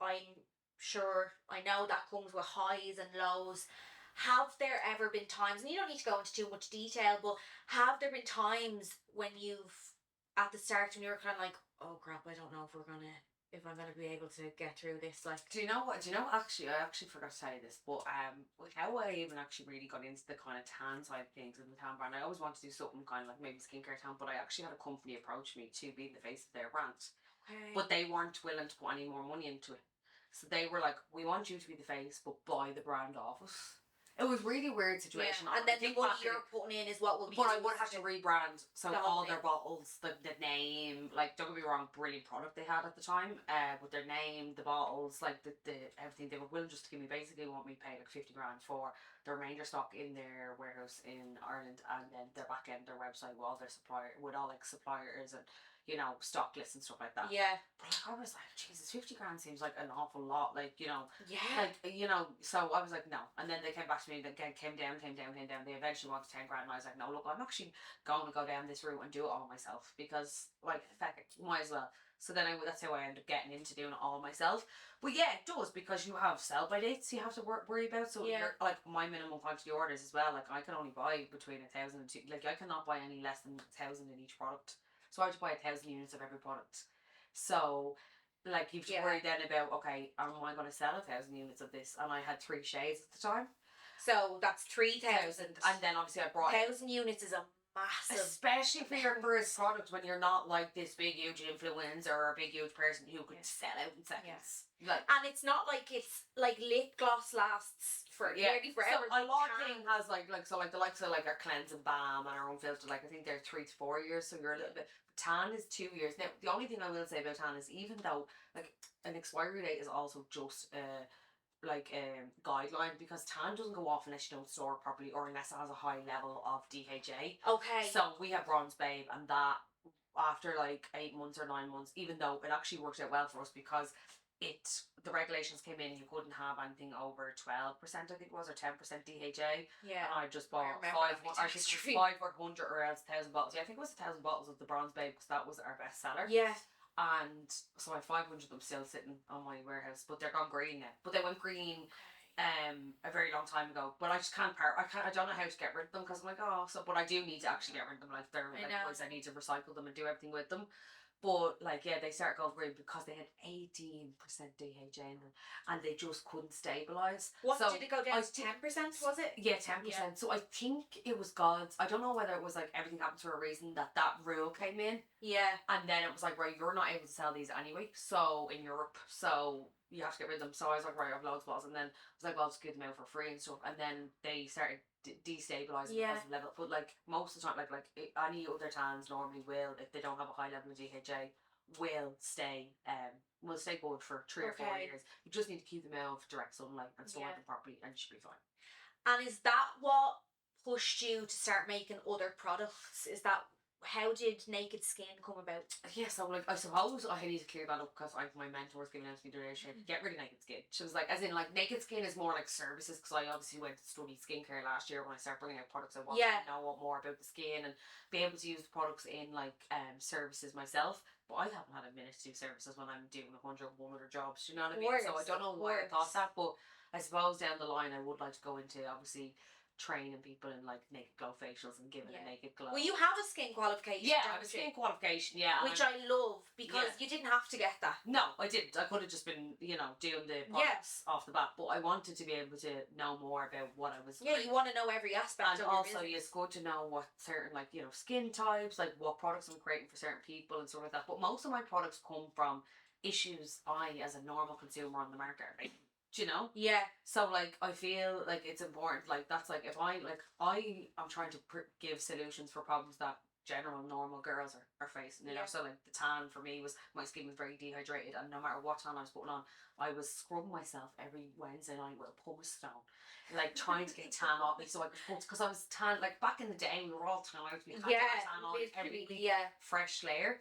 I'm sure I know that comes with highs and lows. Have there ever been times, and you don't need to go into too much detail, but have there been times when you've at the start when you were kind of like, oh crap, I don't know if I'm gonna be able to get through this, like. Do you know what? Actually, I actually forgot to tell you this, but how I even actually really got into the kind of tan side of things in the tan brand. I always wanted to do something kind of like maybe skincare tan, but I actually had a company approach me to be the face of their brand, but they weren't willing to put any more money into it. So they were like, "We want you to be the face, but buy the brand off us." It was a really weird situation. And then the money you're putting in is what will be. But I would have to rebrand. So all their bottles, the name, like, don't get me wrong, brilliant product they had at the time. With their name, the bottles, like the everything, they were willing just to give me, basically want me to pay like 50 grand for the remainder stock in their warehouse in Ireland, and then their back end, their website with all their suppliers and, you know, stock lists and stuff like that. Yeah. But like, I was like, Jesus, 50 grand seems like an awful lot. Like, you know. Yeah. Like, you know, so I was like, no. And then they came back to me, again, came down. They eventually wanted 10 grand, and I was like, no, look, I'm actually going to go down this route and do it all myself, because, like, heck, might as well. So then that's how I ended up getting into doing it all myself. But yeah, it does, because you have sell-by dates you have to worry about. So you're, like, my minimum quantity orders as well. Like, I can only buy between 1,000 and 2. Like, I cannot buy any less than 1,000 in each product. So I have to buy 1,000 units of every product. So, like, you have to worry then about, okay, am I going to sell 1,000 units of this? And I had 3 shades at the time. So that's 3,000. And then obviously I brought 1,000 units is a massive, especially for your first product, when you're not like this big huge influencer or a big huge person who could sell out in seconds. Like, and it's not like it's like lip gloss lasts for nearly forever. So a lot of things has like the likes of like our cleansing balm and our own filter, like I think they're 3 to 4 years, so you're a little bit. Tan is 2 years. Now the only thing I will say about tan is, even though like an expiry date is also just guideline, because tan doesn't go off unless you don't store it properly or unless it has a high level of DHA. Okay. So we have Bronze Babe, and that after like 8 months or 9 months, even though it actually worked out well for us, because the regulations came in, you couldn't have anything over 12%, I think it was, or 10% DHA. Yeah. And I just bought 500 or else 1,000 bottles. Yeah, I think it was 1,000 bottles of the Bronze Babe, because that was our best seller. Yeah. And so I have 500 of them still sitting on my warehouse, but they're gone green now. But they went green a very long time ago. But I just can't I don't know how to get rid of them, because I'm like, but I do need to actually get rid of them. Like, they're like boys, I need to recycle them and do everything with them. But like, yeah, they started going green because they had 18% DHA in them, and they just couldn't stabilize. What, so did it go down to 10%? Was it? Yeah, 10%. Yeah. So I think it was God's. I don't know whether it was like everything happened for a reason that rule came in. Yeah. And then it was like, right, you're not able to sell these anyway. So in Europe, so you have to get rid of them. So I was like, right, I have loads of bottles, and then I was like, well, I'll just give them out for free and stuff. And then they started destabilizing because of level. But like most of the time, like any other tans normally will, if they don't have a high level of DHA, will stay good for 3 or 4 years. You just need to keep them out of direct sunlight and store them properly, and you should be fine. And is that what pushed you to start making other products? Is that how did Naked Skin come about? Yeah, so like I suppose I need to clear that up because my mentor was giving out to me the other day. Get rid of Naked Skin. She was like, as in like Naked Skin is more like services, because I obviously went to study skincare last year. When I started bringing out products, I wanted to know more about the skin and be able to use the products in like services myself. But I haven't had a minute to do services when I'm doing 101 other jobs. You know what I mean? So I don't know why I thought that, but I suppose down the line I would like to go into obviously training people in like naked glow facials and giving a naked glow. Well, you have a skin qualification. Yeah, I have a skin qualification, which I love, because you didn't have to get that. No, I didn't. I could have just been, doing the products off the bat, but I wanted to be able to know more about what I was. Yeah, you want to know every aspect and of also your business. It's good to know what certain skin types, like what products I'm creating for certain people and stuff like that. But most of my products come from issues I, as a normal consumer on the market, right? Do you know? Yeah. So like I feel like it's important. Like that's like if I'm trying to give solutions for problems that general normal girls are facing. You know, so like the tan for me was, my skin was very dehydrated, and no matter what tan I was putting on, I was scrubbing myself every Wednesday night with a pumice stone, like trying to get tan off me. So I could, because I was tan, like back in the day we were all tan out. We had to have tan on every week, fresh layer.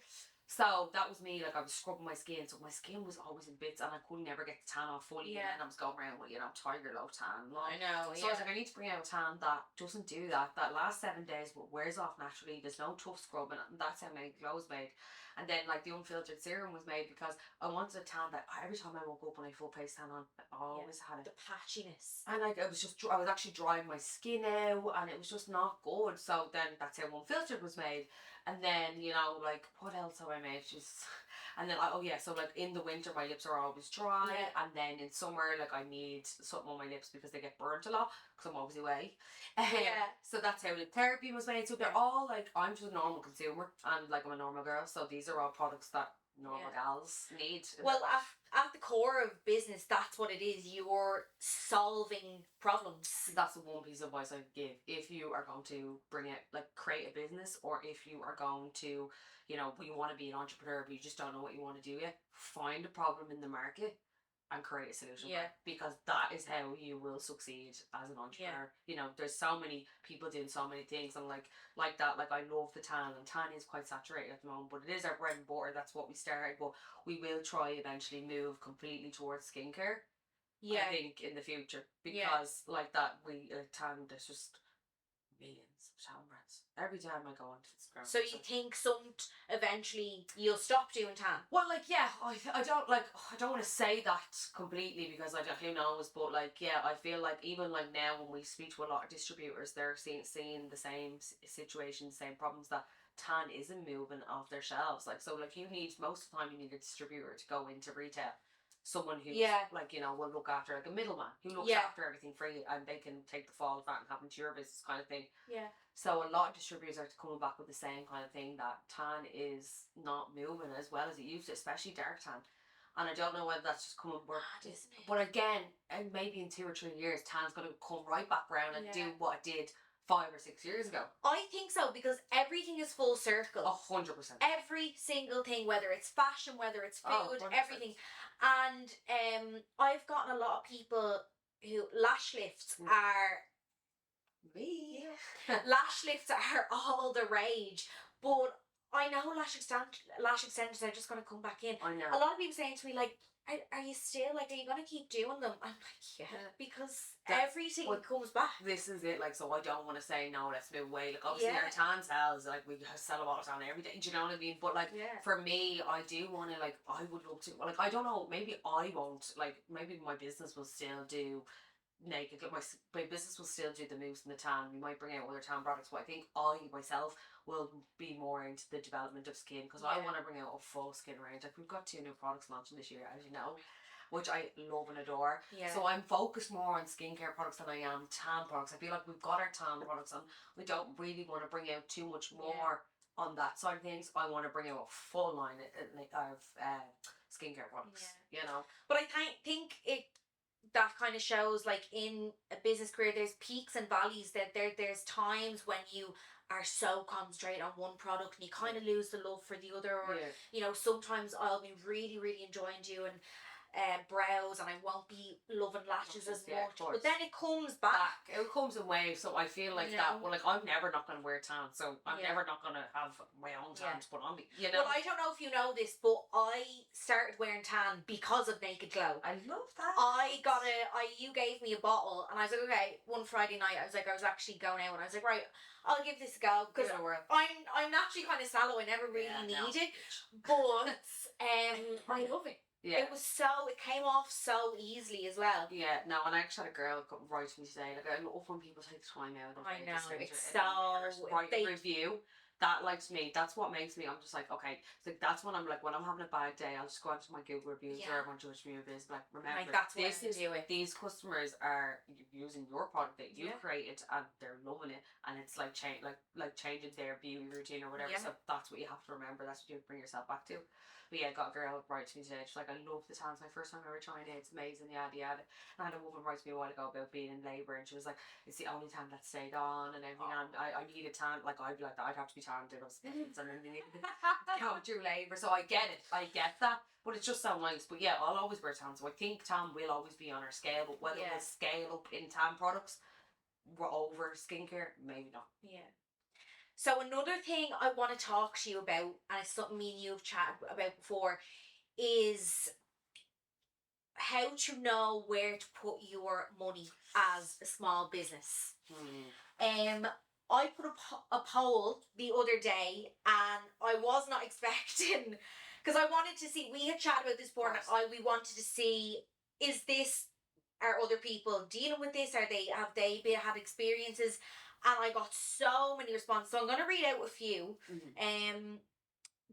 So that was me, like I was scrubbing my skin, so my skin was always in bits and I could never get the tan off fully, and then I was going around with, tiger low tan. I know, So I was like, I need to bring out a tan that doesn't do that lasts 7 days but wears off naturally, there's no tough scrubbing, and that's how my glow is made. And then like the unfiltered serum was made because I wanted a tan that every time I woke up and I full face tan on, I always had it. The patchiness. And like I was actually drying my skin out, and it was just not good. So then that's how unfiltered was made. And then, like, what else have I made? And then, so like in the winter, my lips are always dry. Yeah. And then in summer, like I need something on my lips because they get burnt a lot because I'm always away. Yeah. So that's how lip therapy was made. So they're all like, I'm just a normal consumer and like I'm a normal girl. So these are all products that normal gals need. Well, at the core of business, that's what it is. You're solving problems. That's the one piece of advice I give. If you are going to create a business, or if you are going to, you want to be an entrepreneur but you just don't know what you want to do yet, find a problem in the market and create a solution for it, because that is how you will succeed as an entrepreneur. There's so many people doing so many things, and like that, like I love the tan, and tan is quite saturated at the moment, but it is our bread and butter. That's what we started, but we will try eventually move completely towards skincare. I think in the future, because like that, we tan, there's just millions of tan brands every time I go onto Instagram. So you think eventually you'll stop doing tan? Well, I don't want to say that completely, because who knows, but I feel like even like now when we speak to a lot of distributors, they're seeing the same situation, same problems, that tan isn't moving off their shelves. So you need, most of the time you need a distributor to go into retail. Someone who will look after, like a middleman who looks after everything for you, and they can take the fall of that and happen to your business kind of thing. Yeah. So a lot of distributors are coming back with the same kind of thing, that tan is not moving as well as it used to, especially dark tan. And I don't know whether that's just coming back. But again, and maybe in 2 or 3 years, tan's going to come right back around and do what it did 5 or 6 years ago. I think so, because everything is full circle. 100%. Every single thing, whether it's fashion, whether it's food, everything. And I've gotten a lot of people who lash lifts are me. Lash lifts are all the rage, but I know lash extensions are just going to come back in. I know. A lot of people saying to me, like, are you still, are you going to keep doing them? I'm like, because everything comes back. This is it, so I don't want to say, no, let's move away. Obviously our tan sells, we sell a lot of tan every day, do you know what I mean? But for me, I do want to, I would love to, I don't know, maybe I won't, maybe my business will still do naked, my business will still do the mousse and the tan. We might bring out other tan products, but I think I myself will be more into the development of skin, because I want to bring out a full skin range. We've got 2 new products launching this year, as you know, which I love and adore. So I'm focused more on skincare products than I am tan products. I feel like we've got our tan products and we don't really want to bring out too much more on that side of things. I want to bring out a full line of skincare products, But I think that kind of shows, in a business career, there's peaks and valleys, that there's times when you are so concentrated on one product and you kind of lose the love for the other, or Yeah. you know, sometimes I'll be really, really enjoying doing brows and I won't be loving lashes as Yeah, of much, course. but then it comes back. It comes in waves, so I feel like You that. know? Well, like I'm never not gonna wear tan, so I'm Yeah. never not gonna have my own tan Yeah. to put on me. You know. Well, I don't know if you know this, but I started wearing tan because of Naked Glow. I love that. You gave me a bottle and I was like, okay, one Friday night, I was actually going out and I was like, right, I'll give this a go, because I'm naturally kind of sallow, I never really need it, but I love it. Yeah. It came off so easily as well. Yeah, no, and I actually had a girl write to me today, like, I love when people take the time out. I know, it's write a review. That, like, to me, that's what makes me, I'm just like, okay, so that's when I'm like, when I'm having a bad day, I'll just go onto my Google reviews or everyone judge me with this, like, remember, these customers are using your product that you created and they're loving it, and it's like changing their beauty routine or whatever, so that's what you have to remember, that's what you bring yourself back to. But yeah, I got a girl write to me today, she's like, I love the tan, it's my first time ever trying it, it's amazing, yada yada. And I had a woman write to me a while ago about being in labour, and she was like, it's the only tan that stayed on and everything, and I need a tan, like I'd be like that, I'd have to be tanned in those seconds and everything, going through labour, so I get it, I get that, but it's just so nice. But yeah, I'll always wear tan, so I think tan will always be on our scale, but whether we'll scale up in tan products over skincare, maybe not. Yeah. So another thing I want to talk to you about, and it's something me and you have chatted about before, is how to know where to put your money as a small business. I put a poll the other day, and I was not expecting, because I wanted to see, we had chatted about this before, and we wanted to see, are other people dealing with this? Have they had experiences? And I got so many responses. So I'm going to read out a few.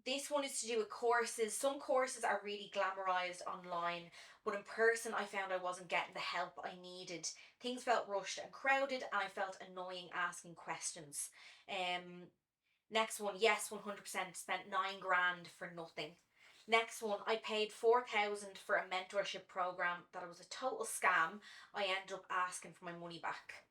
This one is to do with courses. Some courses are really glamorized online, but in person I found I wasn't getting the help I needed. Things felt rushed and crowded, and I felt annoying asking questions. Next one, yes, 100%, spent $9,000 for nothing. Next one, I paid $4,000 for a mentorship program that it was a total scam. I ended up asking for my money back.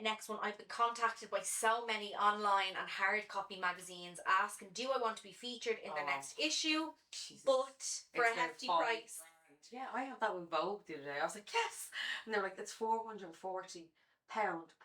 Next one, I've been contacted by so many online and hard copy magazines asking, do I want to be featured in their next issue? Jesus. But for a hefty price. Yeah, I had that with Vogue the other day. I was like, yes! And they're like, it's £440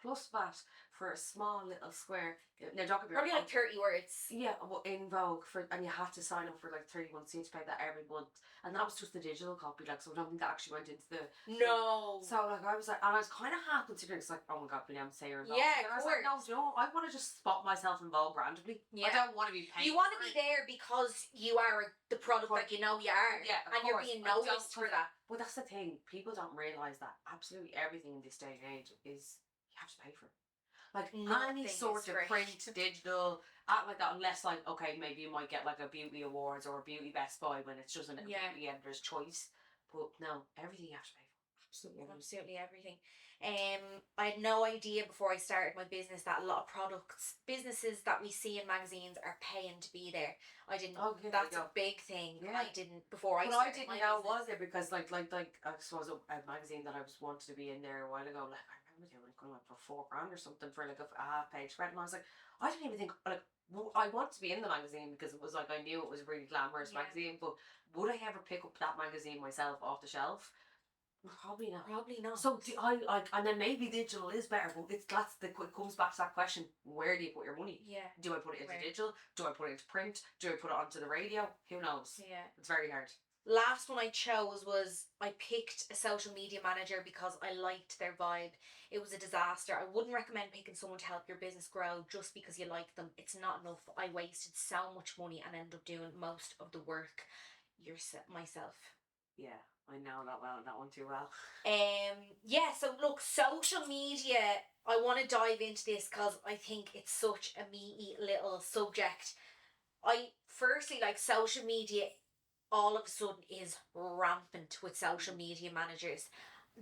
plus VAT for a small little square. Now, don't get me wrong. Probably like 30 words. Yeah, well, in Vogue, and you had to sign up for like 31 cents to pay that every month. And that was just the digital copy, like, so I don't think that actually went into the... No. So, like, I was like, and I was kind of half considering, it's like, oh my god, William, say you're involved. Yeah, and I was like, no, I want to just spot myself in Vogue randomly. Yeah. I don't want to be paid. You want to be there because you are the product that you know you are. Yeah, and you're being noticed for that. But that's the thing, people don't realise that absolutely everything in this day and age is, you have to pay for it. Like, any sort of print, digital, like that, unless, like, okay, maybe you might get like a beauty awards or a beauty Best Buy when it's just a beauty editor's choice. But no, everything you have to pay for. Absolutely everything. I had no idea before I started my business that a lot of businesses that we see in magazines are paying to be there. I didn't. That's a big thing. Yeah. I didn't before I started. But I didn't know, was it? Because like I suppose a magazine that I was wanted to be in there a while ago. Like, I remember they were going for $4,000 or something for like a half-page spread, and I was like, I didn't even think, like, I wanted to be in the magazine because it was like, I knew it was a really glamorous magazine, but would I ever pick up that magazine myself off the shelf? Probably not. So I like, and then maybe digital is better, but it comes back to that question: where do you put your money? Yeah. Do I put it into digital? Do I put it into print? Do I put it onto the radio? Who knows? Yeah. It's very hard. Last one I chose was, I picked a social media manager because I liked their vibe. It was a disaster. I wouldn't recommend picking someone to help your business grow just because you like them. It's not enough. I wasted so much money and ended up doing most of the work myself. Yeah, I know that one too well. Yeah, so look, social media, I want to dive into this because I think it's such a meaty little subject. Firstly, like, social media all of a sudden is rampant with social media managers.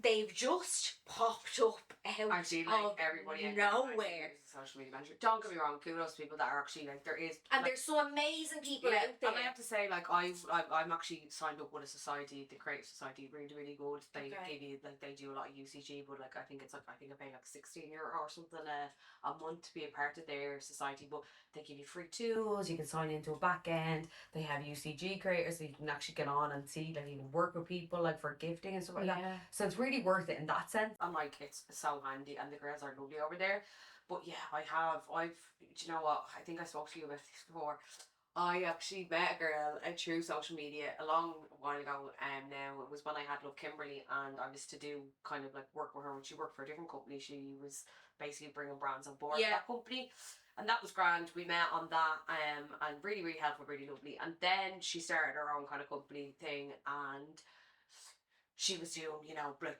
they've just popped up out I feel like of everybody nowhere. is a social media manager. Don't get me wrong, kudos to people that are actually like there is, And like, there's some amazing people out there. And I have to say, like I'm actually signed up with a society, the Creative Society, really good. They give you like they do a lot of UCG, but like I think I pay like €16 or something a month to be a part of their society. But they give you free tools. You can sign into a back end. They have UCG creators, so you can actually get on and see, like you can work with people like for gifting and stuff like that. So it's really worth it in that sense. And like it's so handy, and the girls are lovely over there. But yeah, I've do you know what? I think I spoke to you about this before. I actually met a girl through social media a long while ago. Now it was when I had Love Kimberly, and I was to do kind of like work with her when she worked for a different company. She was basically bringing brands on board for that company, and that was grand. We met on that, and really helpful, really lovely. And then she started her own kind of company thing, and she was doing, you know, like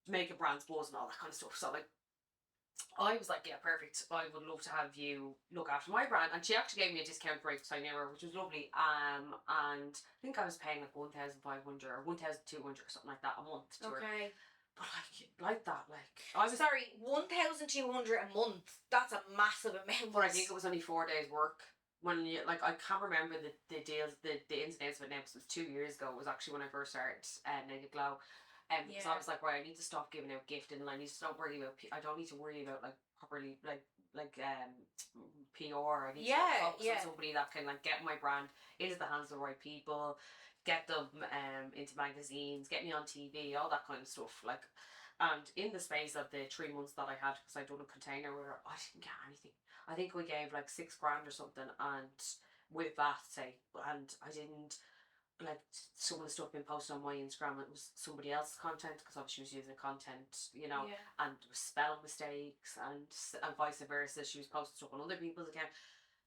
making brands buzz and all that kind of stuff. So like I was like, yeah, perfect. I would love to have you look after my brand. And she actually gave me a discount rate because I knew her, which was lovely. And I think I was paying like 1,500 or 1,200 or something like that a month to her. But like that, like I was 1,200 a month. That's a massive amount. But I think it was only 4 days work. When you like, I can't remember the deals, the ins and outs of it now. Because it was 2 years ago. It was actually when I first started Naked Glow. Because I was like, right, I need to stop giving out gifting, and I need to stop worrying about. I don't need to worry about like properly PR. I need to focus on somebody that can like get my brand into the hands of the right people, get them into magazines, get me on TV, all that kind of stuff. Like, and in the space of the 3 months that I had, because I done a container where I didn't get anything. I think we gave like $6,000 or something, and with that, say, and I didn't. Like some of the stuff being posted on my Instagram, it was somebody else's content because obviously she was using the content, you know, and there was spelling mistakes and vice versa. She was posting stuff on other people's account.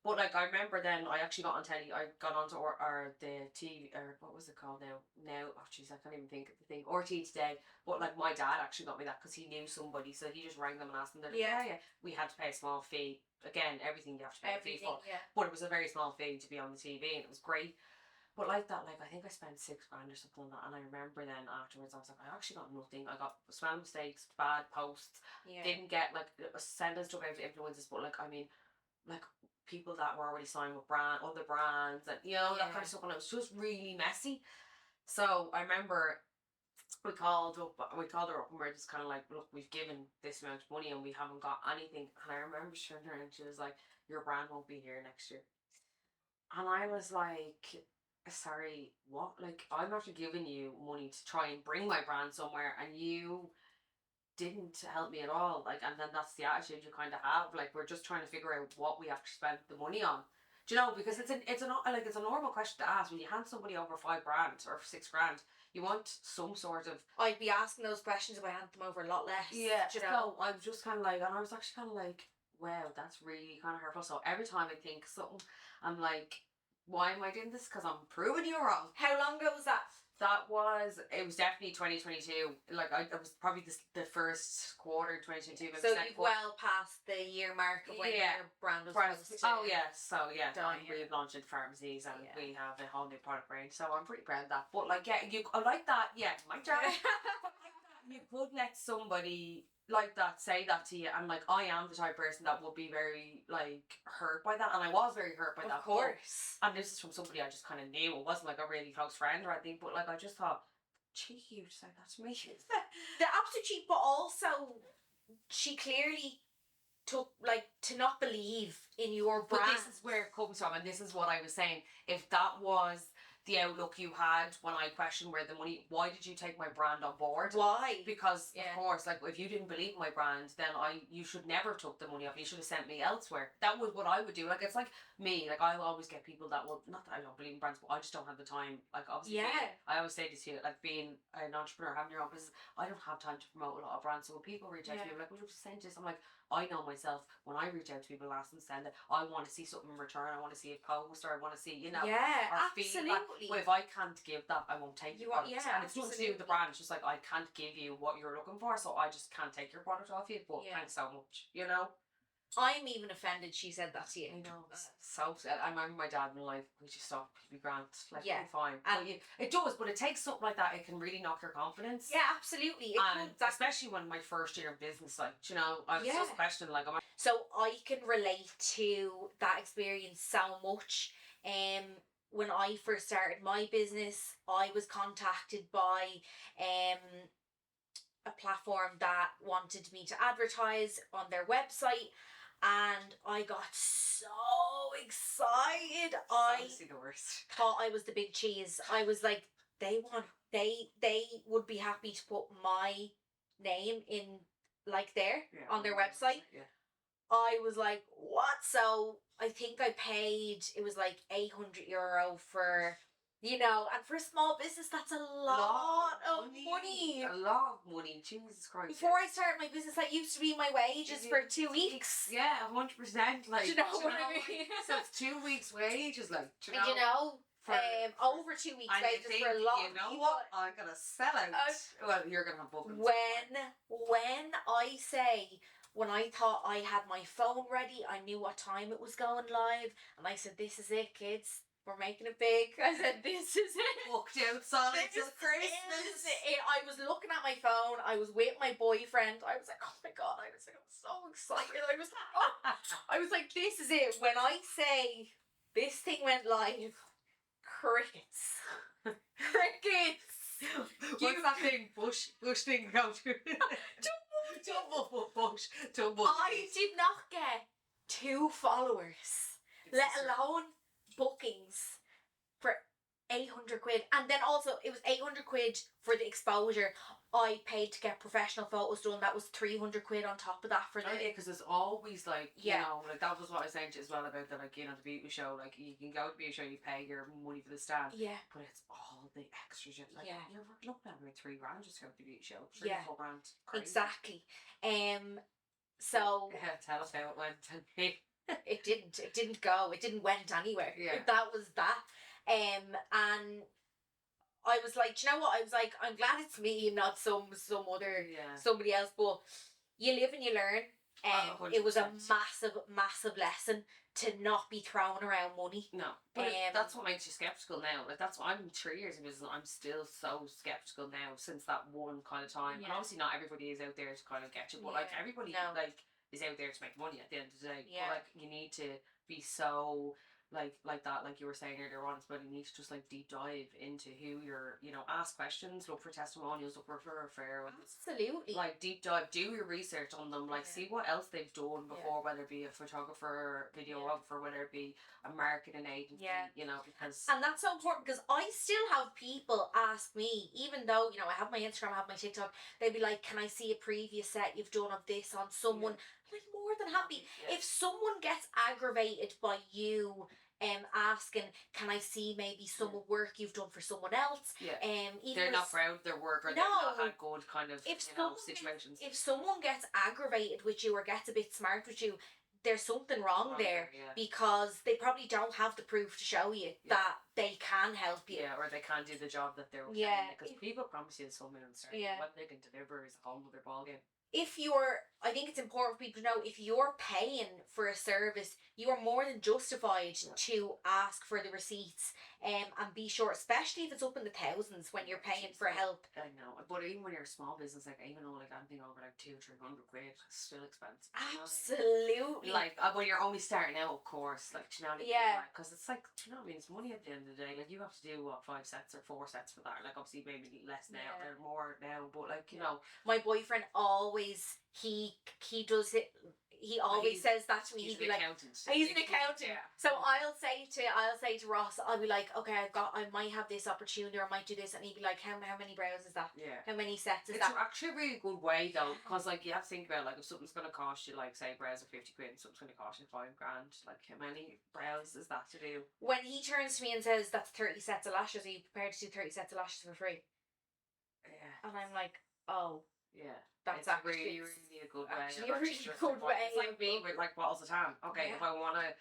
But like I remember then I actually got on telly. I got onto the TV, or what was it called now? Oh jeez, I can't even think of the thing. RT Today. But like my dad actually got me that because he knew somebody, so he just rang them and asked them. Yeah. We had to pay a small fee. Again, everything you have to pay a fee for. But it was a very small fee to be on the TV, and it was great. But like that, like I think I spent $6,000 or something on that, and I remember then afterwards I was like, I actually got nothing. I got spell mistakes, bad posts, didn't get like sending stuff out to influencers, but like I mean, like people that were already signed with other brands, and you know that kind of stuff, and it was just really messy. So I remember we called her up, and we're just kind of like, look, we've given this amount of money and we haven't got anything. And I remember she turned around and she was like, your brand won't be here next year. And I was like, sorry, what? Like, I'm after giving you money to try and bring my brand somewhere, and you didn't help me at all. Like, and then that's the attitude you kind of have. Like, we're just trying to figure out what we have to spend the money on. Do you know? Because it's a normal question to ask when you hand somebody over $5,000 or $6,000. You want some sort of. I'd be asking those questions if I hand them over a lot less. Yeah. Do you know? So I'm just kind of like, and I was actually kind of like, wow, that's really kind of hurtful. So every time I think something, I'm like, why am I doing this? Because I'm proving you wrong. How long ago was that? It was definitely 2022. Like, it was probably the first quarter 2022. So you've well past the year mark of when your brand was supposed to. Oh, yeah. So, yeah. We've launched into pharmacies and we have a whole new product range. So, I'm pretty proud of that. But, like, yeah, I like that. Yeah, my job. You could let somebody like that say that to you, and like I am the type of person that would be very like hurt by that, and I was very hurt by that. Of course. And this is from somebody I just kind of knew. It wasn't like a really close friend or anything, but like I just thought, cheeky you to say that to me. The absolute cheek, but also she clearly took like to not believe in your brand. But this is where it comes from, and this is what I was saying. If that was the outlook you had when I questioned where the money, why did you take my brand on board? Why? Because of course, like if you didn't believe in my brand, then you should never have took the money off. You should have sent me elsewhere. That was what I would do. Like it's like me, like I'll always get people that will, not that I don't believe in brands, but I just don't have the time. Like obviously, I always say this to you, like being an entrepreneur, having your own business, I don't have time to promote a lot of brands. So when people reach out to me, like, would you send this? I'm like, I know myself, when I reach out to people and ask them to send it, I want to see something in return. I want to see a post, or I want to see, you know, absolutely. But if I can't give that, I won't take your product. And it's nothing to do with the brand. It's just like I can't give you what you're looking for, so I just can't take your product off you. But thanks so much, you know. I'm even offended she said that to you. I know. So sad. I remember my dad being like, "We just stop, be grand, like, Yeah. be fine." And But it does, but it takes something like that. It can really knock your confidence. yeah, absolutely. It And could, especially when my first year of business, like, you know, I was Yeah. just questioning, like, am I? So I can relate to that experience so much. When I first started my business, I was contacted by a platform that wanted me to advertise on their website, and I got so excited. I Honestly, the worst. thought I was the big cheese. I was like, they would be happy to put my name in, like, there on their website. Yeah. I was like, what? So I think I paid, it was like €800 for, you know, and for a small business, that's a lot of money. A lot of money. Jesus Christ. Before I started my business, that used to be my wages for 2 weeks. Yeah, 100%. Like, Do you know what I mean? So it's 2 weeks' wages, like, do And you know, for over 2 weeks and wages you for a think, lot. you know what? I'm gonna sell out. Well, you're gonna have bookings. When I say, when I thought I had my phone ready, I knew what time it was going live, and I said, "This is it, kids. We're making it big." I said, "This is it." Booked outside till This Christmas. is it. I was looking at my phone. I was with my boyfriend. I was like, "Oh my god!" I was like, "I'm so excited." I was like, "This is it." When I say this thing went live, crickets, crickets. What's that thing? Bush thing go to? Double. I did not get 2 followers, let alone bookings, for 800 quid. And then also, it was 800 quid for the exposure. I paid to get professional photos done. That was 300 quid on top of that for the. Oh yeah, because it's always like, Yeah. you know, like that was what I was saying to you as well about the, like, you know, the beauty show. Like, you can go to the beauty show, you pay your money for the stand, Yeah. but it's all the extras. Like, Yeah. you're looking at about $3 just to go to the beauty show. Yeah. $4 grand. Crazy. Exactly. So Yeah, tell us how it went. it didn't go. It didn't went anywhere. Yeah. That was that. And I was like, do you know what? I was like, I'm glad it's me and not some other somebody else. But you live and you learn. It was a 100%. massive lesson to not be throwing around money. No, but that's what makes you skeptical now. Like, that's what I'm 3 years in business. I'm still so skeptical now since that one kind of time. And obviously, not everybody is out there to kind of get you, but like everybody like is out there to make money at the end of the day. Yeah. But like, you need to be so like that, like you were saying earlier on, but you need to just like deep dive into who you're, you know, ask questions, look for testimonials, look for referrals. Absolutely. Like, deep dive, do your research on them, like see what else they've done before, whether it be a photographer, videographer, whether it be a marketing agency, you know, because. And that's so important, because I still have people ask me, even though, you know, I have my Instagram, I have my TikTok, they'd be like, "Can I see a previous set you've done of this on someone?" I'm like, more than happy. If someone gets aggravated by you asking, "Can I see maybe some work you've done for someone else?" Even they're not proud of their work, or they've not had good kind of, situations. If someone gets aggravated with you or gets a bit smart with you, there's something wrong there, because they probably don't have the proof to show you that they can help you. Yeah, or they can't do the job that they're saying. Because people promise you something and start. What they can deliver is a whole other ballgame. I think it's important for people to know, if you're paying for a service, you are more than justified to ask for the receipts, and be sure, especially if it's up in the thousands when you're paying for help. I know, but even when you're a small business, like, even though like anything over like 200-300 quid, it's still expensive. Absolutely. Like, when you're only starting out, of course, like, you know what I mean? Because it's like, you know what I mean? It's money at the end of the day. Like, you have to do 5 sets or 4 sets for that. Like, obviously maybe less now or more now, but like, you know, my boyfriend always he does it. He always says that to me. He'd be like, he's an accountant. So I'll say to Ross, I'll be like, "Okay, I might have this opportunity, or I might do this," and he'd be like, how many brows is that? How many sets is that? It's actually a really good way though, because like, you have to think about, like, if something's going to cost you, like, say brows are 50 quid and something's going to cost you 5 grand, like, how many brows is that to do? When he turns to me and says, "That's 30 sets of lashes, are you prepared to do 30 sets of lashes for free?" And I'm like, "Oh, that's actually really a good way. Actually, a really good way. It's like me with like bottles of tan. Okay, if I want to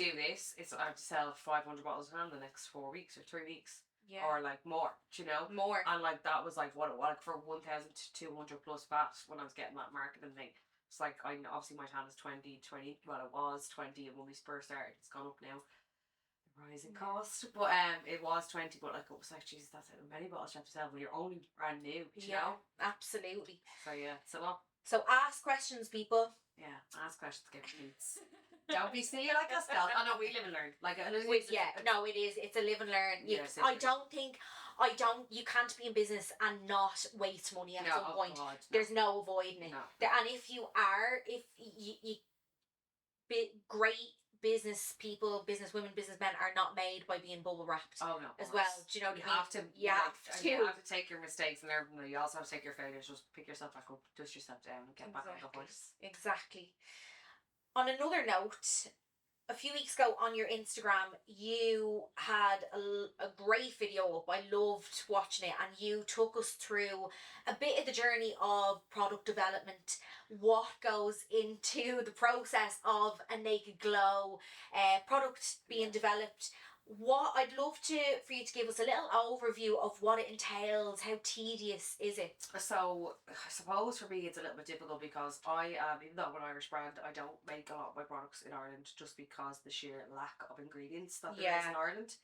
do this, I have to sell 500 bottles of tan the next 4 weeks or 3 weeks, or like more. Do you know? More. And like, that was like what it was, like, for 1,200 plus VAT when I was getting that marketing thing. It's like, I know, obviously my tan is 20. Well, it was 20 when we first started. It's gone up now. Rising cost, but it was 20, but like it was like, Jesus, that's how many bottles you have to sell when you're only brand new, you know? Absolutely. So yeah, it's a lot. So ask questions, people. Yeah, ask questions, get hints. Don't be silly like us, girl. I know, we live and learn. Like, No, it is. It's a live and learn. Yes, You can't be in business and not waste money at some point. God, no. There's no avoiding it. No. And if you are, if you great business people, business women, businessmen are not made by being bubble wrapped. Oh no. As well. Do you know what I mean? Have to. You have to. You have to take your mistakes and learn from them. You also have to take your failures. Just pick yourself back up, dust yourself down, and get back on the horse. Exactly. On another note, a few weeks ago on your Instagram, you had a great video up. I loved watching it, and you took us through a bit of the journey of product development, what goes into the process of a naked glow, product being developed. What I'd love for you to give us a little overview of what it entails. How tedious is it? So I suppose for me it's a little bit difficult because I even though I'm an Irish brand, I don't make a lot of my products in Ireland just because the sheer lack of ingredients that there is in Ireland.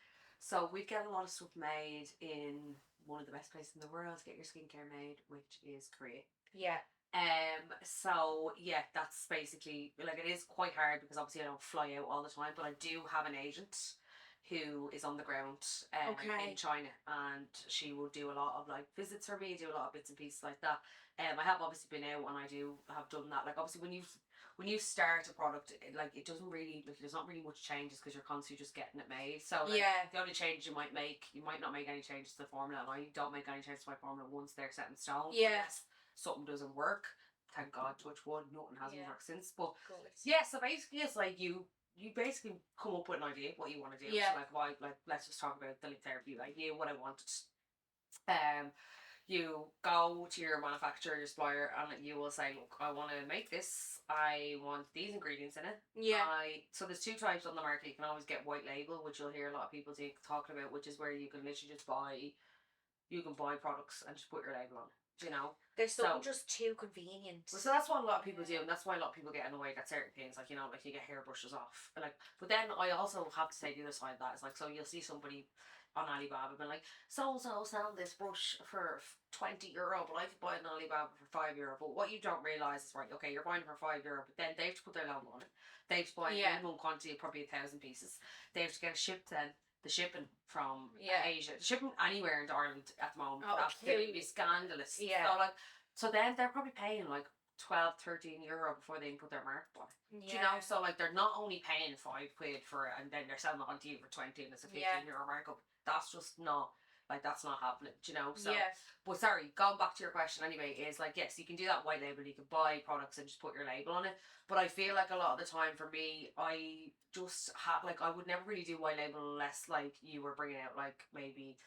So we get a lot of stuff made in one of the best places in the world to get your skincare made, which is Korea. Yeah. So yeah, that's basically, like, it is quite hard because obviously I don't fly out all the time, but I do have an agent who is on the ground in China, and she will do a lot of like visits for me, do a lot of bits and pieces like that. I have obviously been out and I do have done that. Like, obviously when you start a product, it doesn't really, like, there's not really much changes because you're constantly just getting it made. So like, the only change you might not make any changes to the formula, and I don't make any changes to my formula once they're set in stone. Unless something doesn't work. Thank God, touch wood, nothing hasn't worked since. But yeah, so basically it's like you basically come up with an idea what you want to do. So like let's just talk about the lip therapy. I knew what I wanted. You go to your manufacturer, your supplier, and you will say, look, I want to make this. I want these ingredients in it. So there's two types on the market. You can always get white label, which you'll hear a lot of people talking about, which is where you can literally just buy products and just put your label on it. You know, they're just too convenient. Well, so that's what a lot of people do, and that's why a lot of people get annoyed at certain things, like, you know, like you get hairbrushes off, and like. But then I also have to say the other side of that is like, so you'll see somebody on Alibaba being like, so selling this brush for €20, but I could buy it on Alibaba for €5. But what you don't realise is, right, okay, you're buying it for €5, but then they have to put their logo on it. They have to buy a minimum quantity of probably 1,000 pieces. They have to get it shipped then. The shipping from Asia, the shipping anywhere into Ireland at the moment, absolutely scandalous. So then they're probably paying like €12-13 before they even put their mark on it. Do you know? So like they're not only paying £5 for it, and then they're selling it on to you for 20, and it's a €15 markup. That's just not, like, that's not happening. Do you know? So but sorry, going back to your question anyway, is like, yes, you can do that white label, you can buy products and just put your label on it. But I feel like a lot of the time for me, I just have, like, I would never really do white label unless like you were bringing out like maybe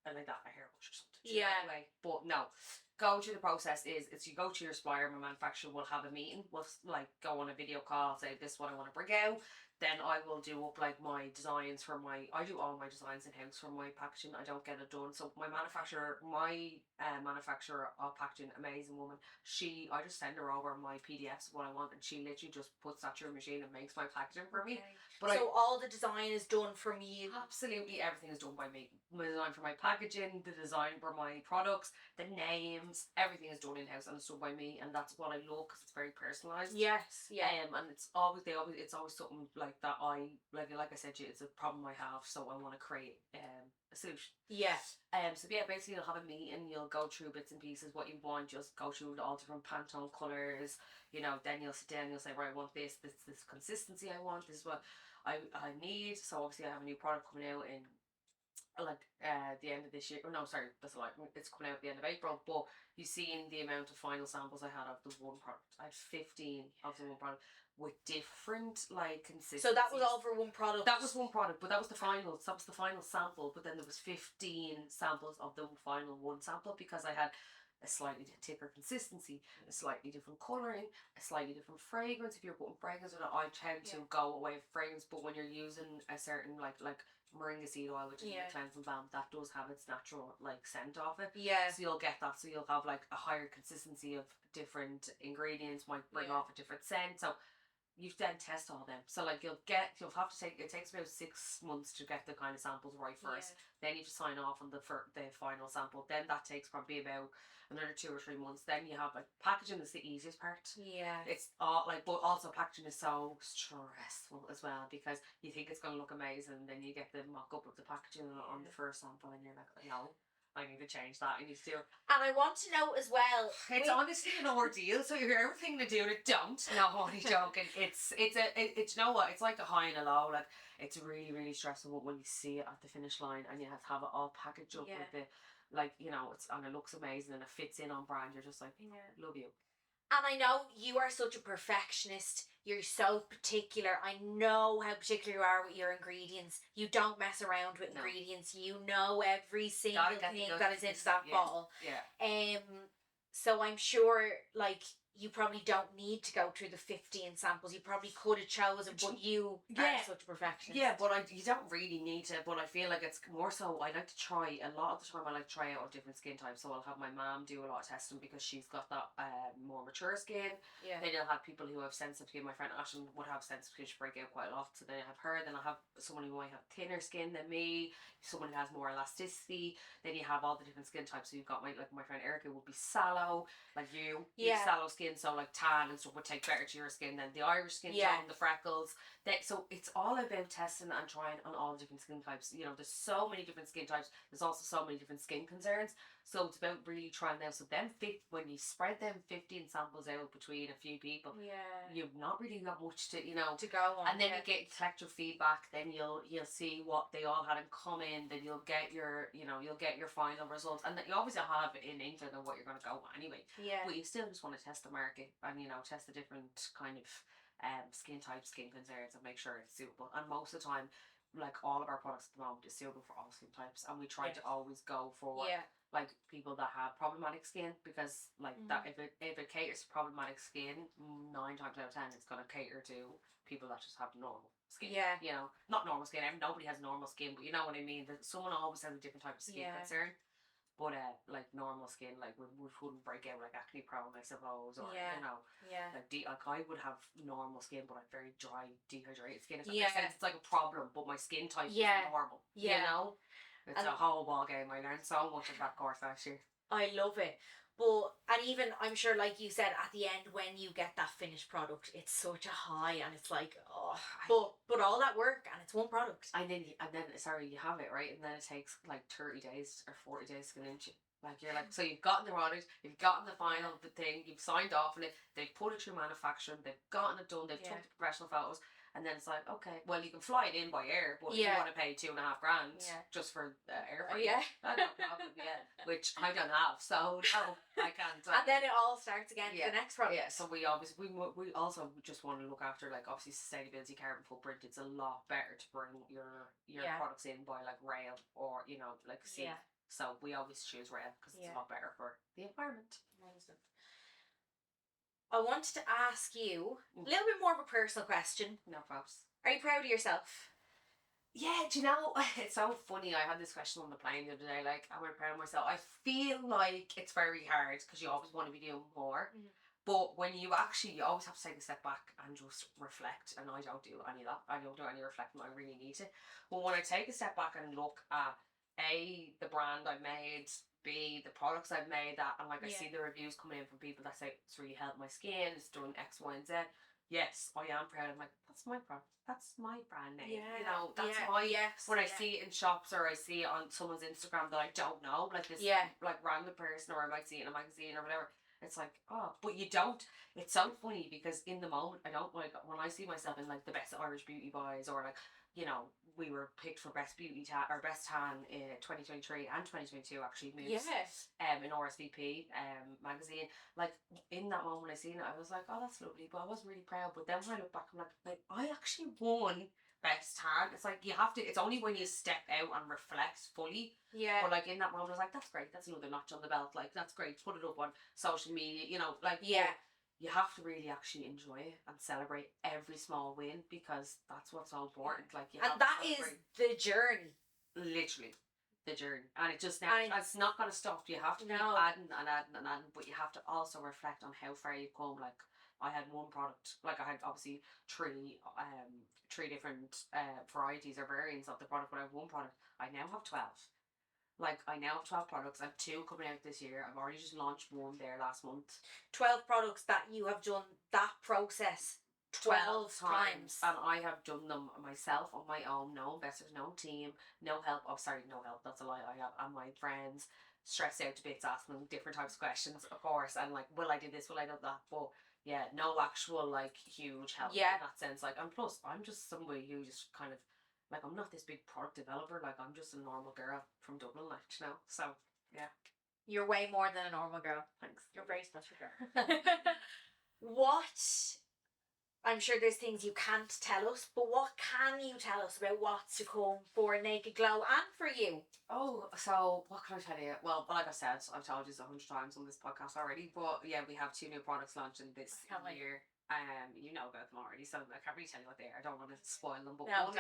like that, a hairbrush or something. Anyway, but no. Go through the process is you go to your supplier, my manufacturer will have a meeting, we'll like go on a video call, say this is what I want to bring out. Then I will do up like my designs for I do all my designs in house for my packaging. I don't get it done. So my manufacturer of packaging, amazing woman. I just send her over my PDFs of what I want, and she literally just puts that through a machine and makes my packaging for me. But all the design is done from you. Absolutely, everything is done by me. My design for my packaging, the design for my products, the names, everything is done in house and it's done by me, and that's what I love because it's very personalised. And it's always something like that. I like I said to you, it's a problem I have, so I want to create a solution. So basically you'll have a meeting, you'll go through bits and pieces what you want, just go through all different Pantone colours, you know. Then you'll sit down, you'll say, right, I want this consistency I want, this is what I need. So obviously I have a new product coming out in the end of this year. No, sorry, that's like, it's coming out at the end of April. But you've seen the amount of final samples I had of the one product. I had 15 of the one product with different like consistencies. So that was all for one product. That was one product, but that was the final. That was the final sample. But then there was 15 samples of the final one sample because I had a slightly thicker consistency, a slightly different colouring, a slightly different fragrance. If you're putting fragrance in it, I tend to go away with fragrance. But when you're using a certain like moringa seed oil, which is Yeah. a cleansing balm, that does have its natural like scent off it. Yeah. So you'll get that. So you'll have like a higher consistency of different ingredients, might bring Yeah. off a different scent. So you then test all them. So like you'll have to take, it takes about 6 months to get the kind of samples right first. Then you have to sign off on the final sample. Then that takes probably about another 2 or 3 months. Then you have like packaging is the easiest part. Yeah. It's all like, but also packaging is so stressful as well, because you think it's going to look amazing, and then you get the mock up of the packaging on the first sample, and you're like, no, I need to change that. I need to do it. And I want to know as well. It's honestly an ordeal. So you hear everything to do it, don't. No, I'm only joking. It's you know what? It's like a high and a low. Like, it's really, really stressful when you see it at the finish line and you have to have it all packaged up with the, like, you know, and it looks amazing and it fits in on brand. You're just like, love you. And I know you are such a perfectionist. You're so particular. I know how particular you are with your ingredients. You don't mess around with ingredients. You know every single thing that is in that bottle. Yeah. So I'm sure, like, you probably don't need to go through the 15 samples. You probably could have chosen, but you are such a perfectionist. Yeah, but you don't really need to. But I feel like it's more so, I like to try, a lot of the time I like to try out different skin types. So I'll have my mom do a lot of testing because she's got that more mature skin. Yeah. Then I'll have people who have sensitive skin. My friend Ashton would have sensitive skin, she break out quite a lot. So then I have her. Then I'll have someone who might have thinner skin than me. Someone who has more elasticity. Then you have all the different skin types. So you've got my friend Erica would be sallow, like you. You have sallow skin, so like tan and stuff would take better to your skin than the Irish skin tone, the freckles. So it's all about testing and trying on all the different skin types. You know, there's so many different skin types. There's also so many different skin concerns. So it's about really trying them. So then when you spread them 15 samples out between a few people, you've not really got much to, you know, to go on. And then you get collective feedback. Then you'll see what they all had in common. Then you'll get your final results. And then you obviously have an inkling of what you're going to go on anyway. Yeah. But you still just want to test the market and, you know, test the different kind of skin types, skin concerns, and make sure it's suitable. And most of the time, like, all of our products at the moment is suitable for all skin types, and we try to always go for like people that have problematic skin, because like that if it caters to problematic skin, 9 times out of 10 it's going to cater to people that just have normal skin. You know, not normal skin. Nobody has normal skin, but you know what I mean. Someone always has a different type of skin concern. But like normal skin, like we wouldn't break out like acne prone, I suppose, or you know, like I would have normal skin, but I'm very dry, dehydrated skin. If that makes sense. It's like a problem, but my skin type is normal. You know, it's a whole ball game. I learned so much of that course last year. I love it. But, and even, I'm sure, like you said, at the end, when you get that finished product, it's such a high, and it's like, but all that work, and it's one product. And then you have it, right? And then it takes like 30 days or 40 days to get into you. Like, you're like, so you've gotten the product, you've gotten the final thing, you've signed off on it, they've put it through manufacturing, they've gotten it done, they've took the professional photos. And then it's like, okay, well, you can fly it in by air, but if you want to pay $2,500 just for air freight, that's no problem, which I don't have, so no, I can't. And then it all starts again for the next product. Yeah, so we also just want to look after, like, obviously sustainability, carbon footprint. It's a lot better to bring your products in by like rail or, you know, like sea. So we always choose rail because it's a lot better for the environment. Amazing. I wanted to ask you a little bit more of a personal question. No problems. Are you proud of yourself? Yeah, do you know, it's so funny. I had this question on the plane the other day, like, am I proud of myself? I feel like it's very hard because you always want to be doing more. But when you always have to take a step back and just reflect. And I don't do any of that. I don't do any reflecting. I really need to. But when I take a step back and look at A, the brand I made, B, the products I've made, that, and like I see the reviews coming in from people that say it's really helped my skin, it's doing X, Y, and Z. Yes, I am proud. I'm like, that's my product. That's my brand name. You know, that's my. When I see it in shops or I see it on someone's Instagram that I don't know, like this, like random person, or I might see it in a magazine or whatever. It's like, oh, but you don't. It's so funny because in the moment, I don't, like, when I see myself in like the best Irish beauty buys, or like, you know, we were picked for best beauty or best tan in 2023 and 2022 actually moves in RSVP magazine. Like, in that moment when I seen it, I was like, oh, that's lovely, but I wasn't really proud. But then when I look back, I'm like I actually won best tan. It's like, you have to, it's only when you step out and reflect fully. But like in that moment I was like, that's great, that's another notch on the belt, like that's great, put it up on social media, you know, like you have to really actually enjoy it and celebrate every small win, because that's what's so important. Like, you have And to that is celebrate the journey. literally the journey, and it just never, And it's not going to stop. You have to keep No. adding and adding and adding, but you have to also reflect on how far you've come. Like, I had one product, like I had obviously three different varieties or variants of the product, but I have one product. I now have 12. Like, I now have 12 products. I have 2 coming out this year. I've already just launched one there last month. 12 products that you have done that process 12 times. And I have done them myself on my own. No investors, no team, no help. Oh, sorry, no help. That's a lie. I have, and my friends, stressed out to bits, asking them different types of questions, of course. And like, will I do this? Will I do that? But yeah, no actual like huge help in that sense. Like, and plus, I'm just somebody who just kind of, like, I'm not this big product developer. Like, I'm just a normal girl from Dublin, like, you know. So yeah, You're way more than a normal girl. thanks. You're a very special girl. What, I'm sure there's things you can't tell us, but what can you tell us about what's to come for Naked Glow and for you? Oh, so what can I tell you? Well, like I said, I've told you this 100 times on this podcast already, but yeah, we have 2 new products launching this Can't wait. year. You know about them already, so I can't really tell you what they are. I don't want to spoil them, but No,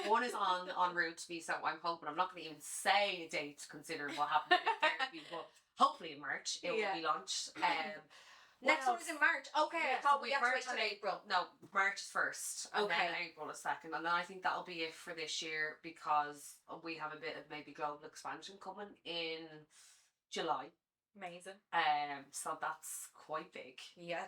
one is en route to be. So I'm hoping, I'm not going to even say a date considering what happened in therapy, but hopefully in March it will be launched. Next one is in March. Okay, Yeah, I thought so we had to March wait till and April. No, March is first, and Okay. then April is second, and then I think that'll be it for this year, because we have a bit of maybe global expansion coming in July. Amazing. So that's quite big. Yeah,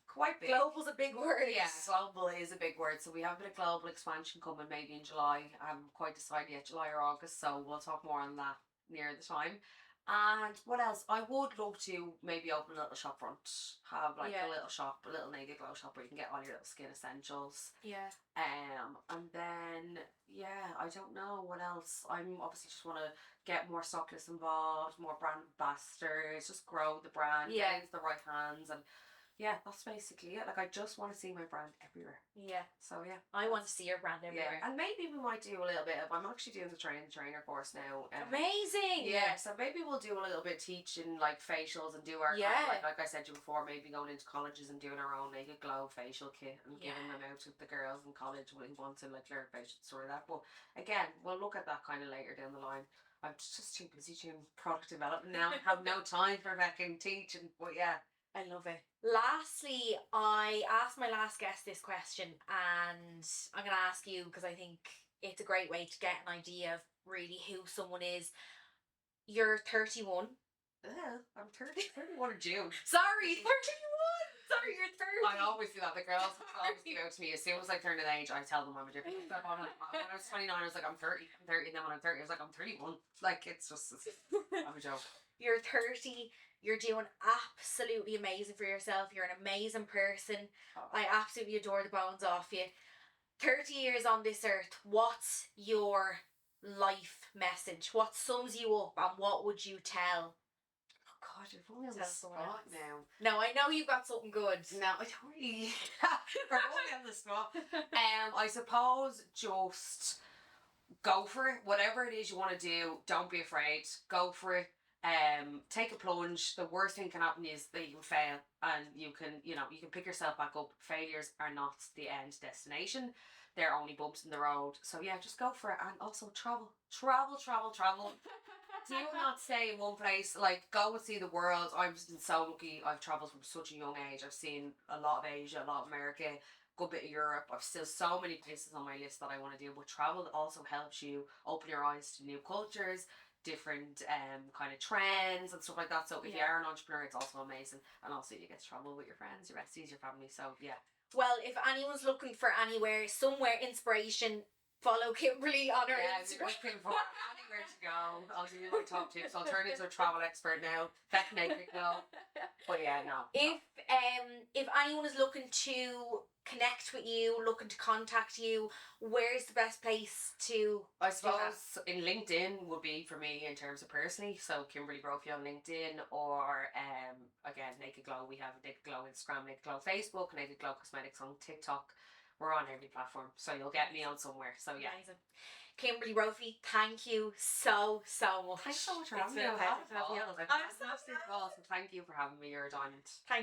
quite big. global's a big word. Yeah, global is a big word. So we have a bit of global expansion coming maybe in July. I haven't quite decided yet, July or August. So we'll talk more on that near the time. And what else? I would love to maybe open a little shop front. Have like a little shop, a little Naked Glow shop where you can get all your little skin essentials. Yeah. And then yeah, I don't know what else. I'm obviously just want to get more stockists involved, more brand ambassadors, just grow the brand, get into the right hands, and yeah, that's basically it. Like, I just want to see my brand everywhere. Yeah. So yeah, I want to see your brand everywhere. Yeah, and maybe we might do a little bit of, I'm actually doing the trainer course now. Amazing. Yeah, so maybe we'll do a little bit teaching like facials and do our kind of, like I said to you before, maybe going into colleges and doing our own Naked Glow facial kit and giving them out to the girls in college who want to like learn facial story that. But again, we'll look at that kind of later down the line. I'm just too busy doing product development now. I have no time for fucking teaching. But yeah, I love it. Lastly, I asked my last guest this question, and I'm going to ask you because I think it's a great way to get an idea of really who someone is. You're 31. I'm 31 in June. Sorry, 31! Sorry, you're 30. I always do that. The girls always give out to me. As soon as I turn an age, I tell them I'm a different. When I was 29, I was like, I'm 30. I'm 30. And then when I'm 30, I was like, I'm 31. Like, it's just, I'm a joke. You're 30. You're doing absolutely amazing for yourself. You're an amazing person. I absolutely adore the bones off you. 30 years on this earth, what's your life message? What sums you up, and what would you tell? Oh God, you're only on the spot now. No, I know you've got something good. No, I don't really. We're only on the spot. I suppose just go for it. Whatever it is you want to do, don't be afraid. Go for it. Take a plunge. The worst thing can happen is that you fail, and you can pick yourself back up. Failures are not the end destination. They're only bumps in the road. So yeah, just go for it. And also travel. Do not stay in one place. Like, go and see the world. I've been so lucky. I've travelled from such a young age. I've seen a lot of Asia, a lot of America, good bit of Europe. I've still so many places on my list that I want to do. But travel also helps you open your eyes to new cultures, different kind of trends and stuff like that. So if you are an entrepreneur, it's also amazing. And also you get to travel with your friends, your besties, your family. So yeah. Well, if anyone's looking for somewhere inspiration, follow Kimberly on her Instagram. Looking for anywhere to go. I'll give you my top tips. I'll turn into a travel expert now. Naked Glow. But yeah, no. If anyone is looking to connect with you, looking to contact you, where's the best place to? I suppose in LinkedIn would be for me in terms of personally. So Kimberly Brophy on LinkedIn, or again, Naked Glow. We have Naked Glow Instagram, Naked Glow Facebook, Naked Glow Cosmetics on TikTok. We're on every platform, so you'll get me on somewhere. So yeah. Amazing. Kimberly Brophy, thank you so much. Thanks so much for having me. I'm so So thank you for having me. You're a diamond. Thank